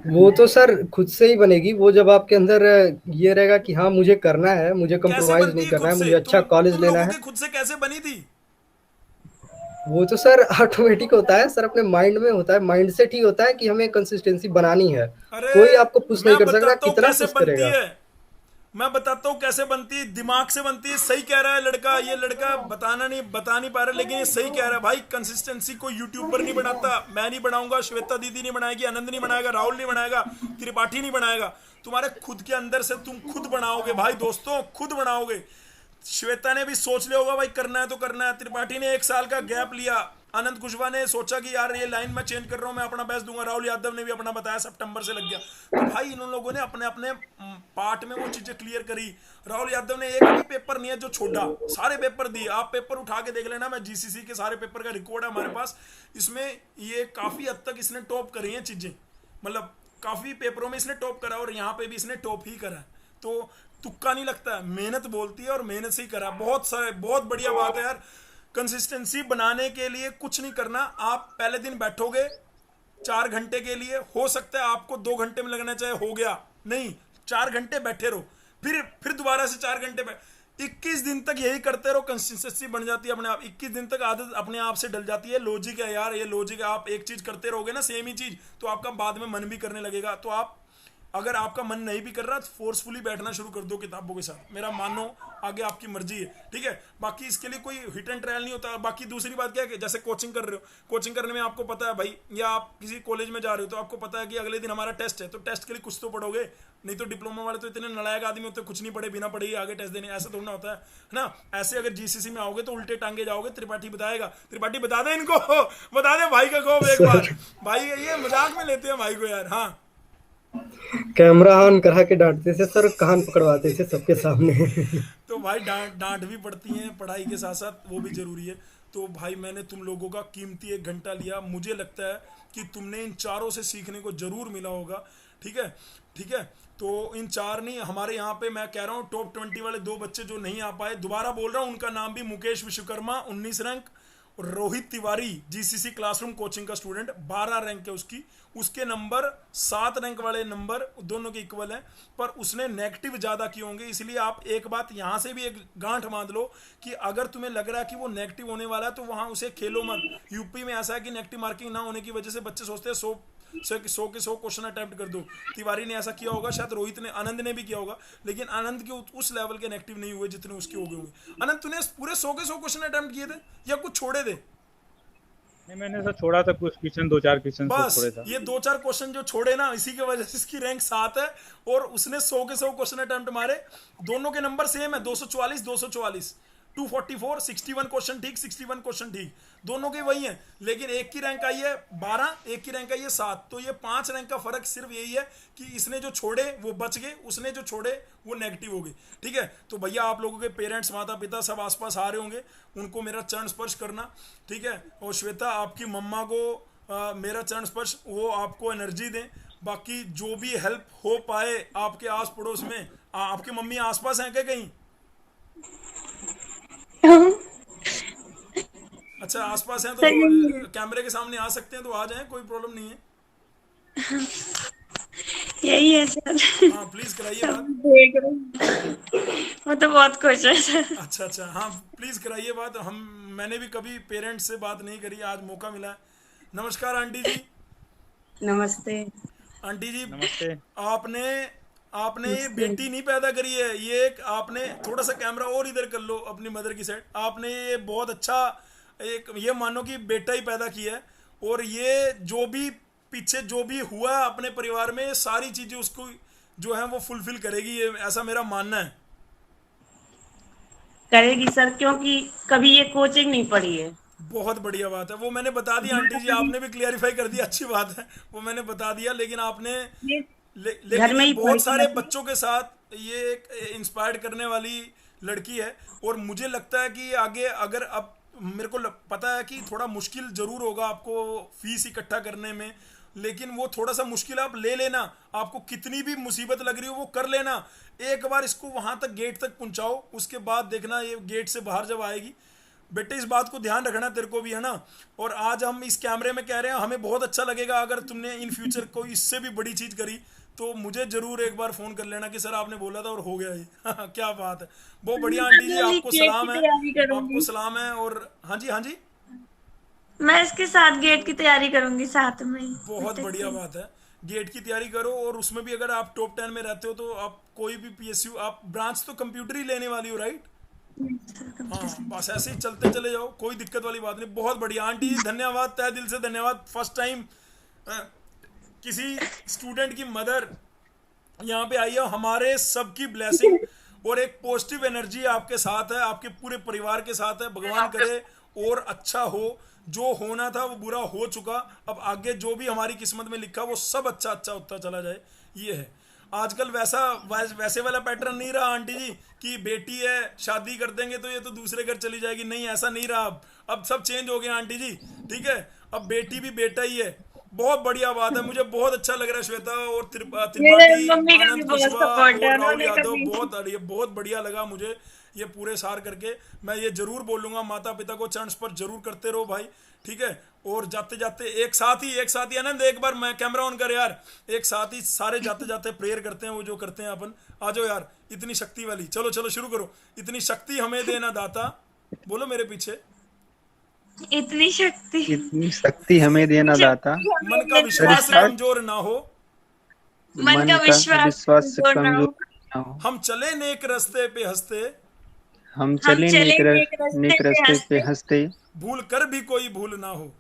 वो तो सर खुद से ही बनेगी। वो जब आपके अंदर ये रहेगा कि हाँ मुझे करना है, मुझे कैसे कंप्रोमाइज बनती नहीं है करना खुद है, से? मुझे अच्छा कॉलेज तुम लेना लोगों है, के खुद से कैसे बनी थी? वो तो सर ऑटोमेटिक होता है सर, अपने माइंड में होता है, माइंडसेट ही होता है कि हमें कंसिस्टेंसी बनानी है। अरे कोई आपको पुश नहीं मैं कर सकता, बताता हूँ कितना कैसे पुश बनती करेगा। है, मैं बताता हूँ कैसे बनती है। दिमाग से बनती है। सही कह रहा है लड़का, ये लड़का बता नहीं पा रहा, लेकिन ये सही कह रहा है भाई। कंसिस्टेंसी कोई यूट्यूबर नहीं बनाता, मैं नहीं बनाऊंगा, श्वेता दीदी नहीं बनाएगी, आनंद नहीं बनाएगा, राहुल नहीं बनाएगा, त्रिपाठी नहीं बनाएगा। तुम्हारे खुद के अंदर से तुम खुद बनाओगे भाई दोस्तों, खुद बनाओगे। श्वेता ने भी सोच लिया होगा भाई करना है तो करना है। त्रिपाठी ने 1 साल का गैप लिया। आनंद कुशवाहा ने सोचा कि यार ये लाइन मैं चेंज कर रहा हूं, मैं अपना बेस्ट दूंगा। राहुल यादव ने भी अपना बताया, सितंबर से लग गया। तो भाई इन लोगों ने अपने अपने पार्ट में वो चीजें क्लियर करी। राहुल यादव ने एक भी पेपर नहीं है जो छोड़ा, सारे पेपर दिए। आप पेपर उठा के देख लेना, मैं जीसीसी के सारे पेपर का रिकॉर्ड है हमारे पास। इसमें ये काफी हद तक इसने टॉप करी है चीजें, मतलब काफी पेपरों में इसने टॉप करा, और यहाँ पे भी इसने टॉप ही करा। तो तुक्का नहीं लगता है, मेहनत बोलती है और मेहनत से ही करा। बहुत सारे, बहुत बढ़िया बात है यार। कंसिस्टेंसी बनाने के लिए कुछ नहीं करना, आप पहले दिन बैठोगे 4 घंटे के लिए, हो सकता है आपको 2 घंटे में लगना चाहिए, हो गया नहीं, 4 घंटे बैठे रहो, फिर दोबारा से 4 घंटे 21 दिन तक यही करते रहो, कंसिस्टेंसी बन जाती है अपने आप। 21 दिन तक आदत अपने आप से डल जाती है। लॉजिक है यार, ये लॉजिक है। आप एक चीज करते रहोगे ना, सेम ही चीज, तो आपका बाद में मन भी करने लगेगा। तो आप, अगर आपका मन नहीं भी कर रहा तो फोर्सफुली बैठना शुरू कर दो किताबों के साथ, मेरा मानो, आगे आपकी मर्जी है। ठीक है, बाकी इसके लिए कोई हिट एंड ट्रायल नहीं होता। बाकी दूसरी बात क्या है कि जैसे कोचिंग कर रहे हो, कोचिंग करने में आपको पता है भाई, या आप किसी कॉलेज में जा रहे हो तो आपको पता है कि अगले दिन हमारा टेस्ट है, तो टेस्ट के लिए कुछ तो पढ़ोगे। नहीं तो डिप्लोमा वाले तो इतने नलायक आदमी होते हैं, कुछ नहीं पढ़े, बिना पढ़े ही आगे टेस्ट देने, ऐसा थोड़ा ना होता है ना। ऐसे अगर जीसीसी में आओगे तो उल्टे टांगे जाओगे। त्रिपाठी बताएगा, त्रिपाठी बता दे इनको, बता दे भाई का खौफ एक बार। भाई ये मजाक में लेते हैं भाई को यार। हाँ, कैमरा ऑन करा के डांटते थे सर, कान पकड़वाते थे सबके सामने। तो भाई डांट डांट भी पड़ती हैं, पढ़ाई के साथ साथ वो भी जरूरी है। तो भाई मैंने तुम लोगों का कीमती 1 घंटा लिया, मुझे लगता है कि तुमने इन चारों से सीखने को जरूर मिला होगा। ठीक है, ठीक है। तो इन चार नहीं, हमारे यहाँ पे मैं कह रहा हूँ टॉप 20 वाले 2 बच्चे जो नहीं आ पाए, दोबारा बोल रहा हूँ उनका नाम भी, मुकेश विश्वकर्मा 19 रैंक, और Rohit Tiwari GCC classroom coaching का स्टूडेंट 12 रैंक है उसकी। उसके नंबर 7 रैंक वाले नंबर दोनों के इक्वल हैं, पर उसने नेगेटिव ज़्यादा किए होंगे। इसलिए आप एक बात यहाँ से भी एक गांठ बांध लो कि अगर तुम्हें लग रहा है कि वो नेगेटिव होने वाला है तो वहाँ उसे खेलो मत। यूपी में ऐसा है कि नेगेटिव मार्किंग ना होने की वजह से बच्चे सोचते हैं 100 के 100 क्वेश्चन अटेम्प्ट कर दो। तिवारी ने ऐसा किया होगा, शायद रोहित ने, आनंद ने भी किया होगा, लेकिन आनंद के उस लेवल के नेगेटिव नहीं हुए जितने उसके हो गए होंगे। आनंद, तूने पूरे 100 के 100 क्वेश्चन अटेम्प्ट किए थे या कुछ छोड़े थे? नहीं, मैंने सर छोड़ा था कुछ क्वेश्चन, 2-4 क्वेश्चन बस छोड़े था। ये 2-4 क्वेश्चन जो छोड़े ना, इसी की वजह से इसकी रैंक 7 है। और उसने 100 के 100 क्वेश्चन अटेम्प्ट मारे, दोनों के नंबर सेम है, 244 244, 244, 61 क्वेश्चन ठीक, 61 क्वेश्चन ठीक, दोनों के वही हैं। लेकिन एक की रैंक आई है 12, एक की रैंक आई है 7, तो ये 5 रैंक का फर्क सिर्फ यही है कि इसने जो छोड़े वो बच गए, उसने जो छोड़े वो नेगेटिव हो गए। ठीक है, तो भैया आप लोगों के पेरेंट्स, माता पिता सब आसपास आ रहे होंगे, उनको मेरा चरण स्पर्श करना। ठीक है, और श्वेता आपकी मम्मा को मेरा चरण स्पर्श, वो आपको एनर्जी दें। बाकी जो भी हेल्प हो पाए आपके आस पड़ोस में, आपकी मम्मी आसपास हैं क्या कहीं? अच्छा, आसपास हैं तो कैमरे के सामने आ सकते हैं तो आ जाएं, कोई प्रॉब्लम नहीं है। यही है सर। हाँ प्लीज कराइए बात। देख रहे हैं। वो तो बहुत खुश है सर। अच्छा, हाँ प्लीज कराइए बात। मैंने भी कभी पेरेंट्स से बात नहीं करी, आज मौका मिला है। नमस्कार आंटी जी। नमस्ते। आंटी जी नमस्ते। आपने ये बेटी नहीं पैदा करी है, ये एक, आपने थोड़ा सा कैमरा और इधर कर लो अपनी मदर की साइड, आपने ये बहुत अच्छा एक, ये मानो कि बेटा ही पैदा किया है। और ये जो भी पीछे जो भी हुआ अपने परिवार में, सारी चीजें उसको जो है वो फुलफिल करेगी, ये ऐसा मेरा मानना है। करेगी सर, क्योंकि कभी ये कोचिंग नहीं पढ़ी है। बहुत बढ़िया बात है, वो मैंने बता दिया आंटी जी, आपने भी क्लियरिफाई कर दिया, अच्छी बात है, वो मैंने बता दिया। लेकिन आपने घर में ही बहुत सारे बच्चों के साथ ये एक इंस्पायर्ड करने वाली लड़की है। और मुझे लगता है कि आगे अगर, अब मेरे को पता है कि थोड़ा मुश्किल जरूर होगा आपको फीस इकट्ठा करने में, लेकिन वो थोड़ा सा मुश्किल आप ले लेना, आपको कितनी भी मुसीबत लग रही हो वो कर लेना। एक बार इसको वहां तक, गेट तक पहुंचाओ, उसके बाद देखना ये गेट से बाहर जब आएगी। बेटे इस बात को ध्यान रखना, तेरे को भी है ना। और आज हम इस कैमरे में कह रहे हैं, हमें बहुत अच्छा लगेगा अगर तुमने इन फ्यूचर कोई इससे भी बड़ी चीज करी तो मुझे जरूर एक बार फोन कर लेना कि सर आपने बोला था और हो गया ये। क्या बात है, बहुत बढ़िया आंटी जी, आपको सलाम है, आपको सलाम है। और हाँ जी, मैं इसके साथ गेट की तैयारी करूंगी साथ में ही। बहुत बढ़िया बात है, गेट की तैयारी करो। और उसमें भी अगर आप टॉप 10 में रहते हो तो आप कोई भी PSU, आप ब्रांच तो कंप्यूटर ही लेने वाली हो, राइट? हाँ, बस ऐसे ही चलते चले जाओ, कोई दिक्कत वाली बात नहीं। बहुत बढ़िया आंटी जी, धन्यवाद, तहे दिल से धन्यवाद। फर्स्ट टाइम किसी स्टूडेंट की मदर यहाँ पे आई है, हमारे सबकी ब्लेसिंग और एक पॉजिटिव एनर्जी आपके साथ है, आपके पूरे परिवार के साथ है। भगवान करे और अच्छा हो, जो होना था वो बुरा हो चुका, अब आगे जो भी हमारी किस्मत में लिखा वो सब अच्छा अच्छा होता चला जाए, ये है। आजकल वैसे वाला पैटर्न नहीं रहा आंटी जी कि बेटी है शादी कर देंगे तो ये तो दूसरे घर चली जाएगी, नहीं ऐसा नहीं रहा। अब सब चेंज हो गया आंटी जी, ठीक है, अब बेटी भी बेटा ही है। बहुत बढ़िया बात है, मुझे बहुत अच्छा लग रहा है श्वेता और त्रिपाठी, आनंद कुशवाहा और राहुल यादव, बहुत बढ़िया लगा मुझे ये पूरे सार करके। मैं ये जरूर बोलूंगा, माता पिता को चरण स्पर्श जरूर करते रहो भाई, ठीक है। और जाते जाते एक साथ ही आनंद, एक बार मैं कैमरा ऑन कर यार, एक साथ ही सारे जाते जाते प्रेयर करते हैं, वो जो करते हैं अपन। आ जाओ यार, इतनी शक्ति वाली, चलो शुरू करो। इतनी शक्ति हमें देना दाता, बोलो मेरे पीछे। इतनी शक्ति हमें देना दाता, मन का विश्वास कमजोर ना हो, मन का विश्वास कमजोर ना हो, हम चले नेक रास्ते पे हंसते, हम चले नेक रास्ते पे हंसते, भूल कर भी कोई भूल ना हो,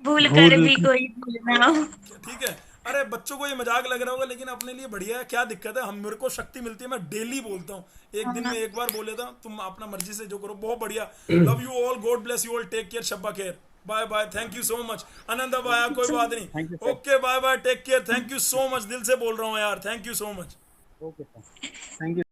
भूल कर भी कोई भूल ना हो। ठीक है। अरे बच्चों को ये मजाक लग रहा होगा, लेकिन अपने लिए बढ़िया है, क्या दिक्कत है। मेरे को शक्ति मिलती है, मैं डेली बोलता हूँ, एक दिन में एक बार बोल लेता हूँ, तुम अपना मर्जी से जो करो, बहुत बढ़िया। Love you all, God bless you all, take care, शब्बा care, bye bye, thank you so much. आनंद अब आया, कोई बात नहीं, okay bye bye, take care, thank you so much, दिल से बोल रहा हूँ यार, thank you so much. Okay sir, thank you.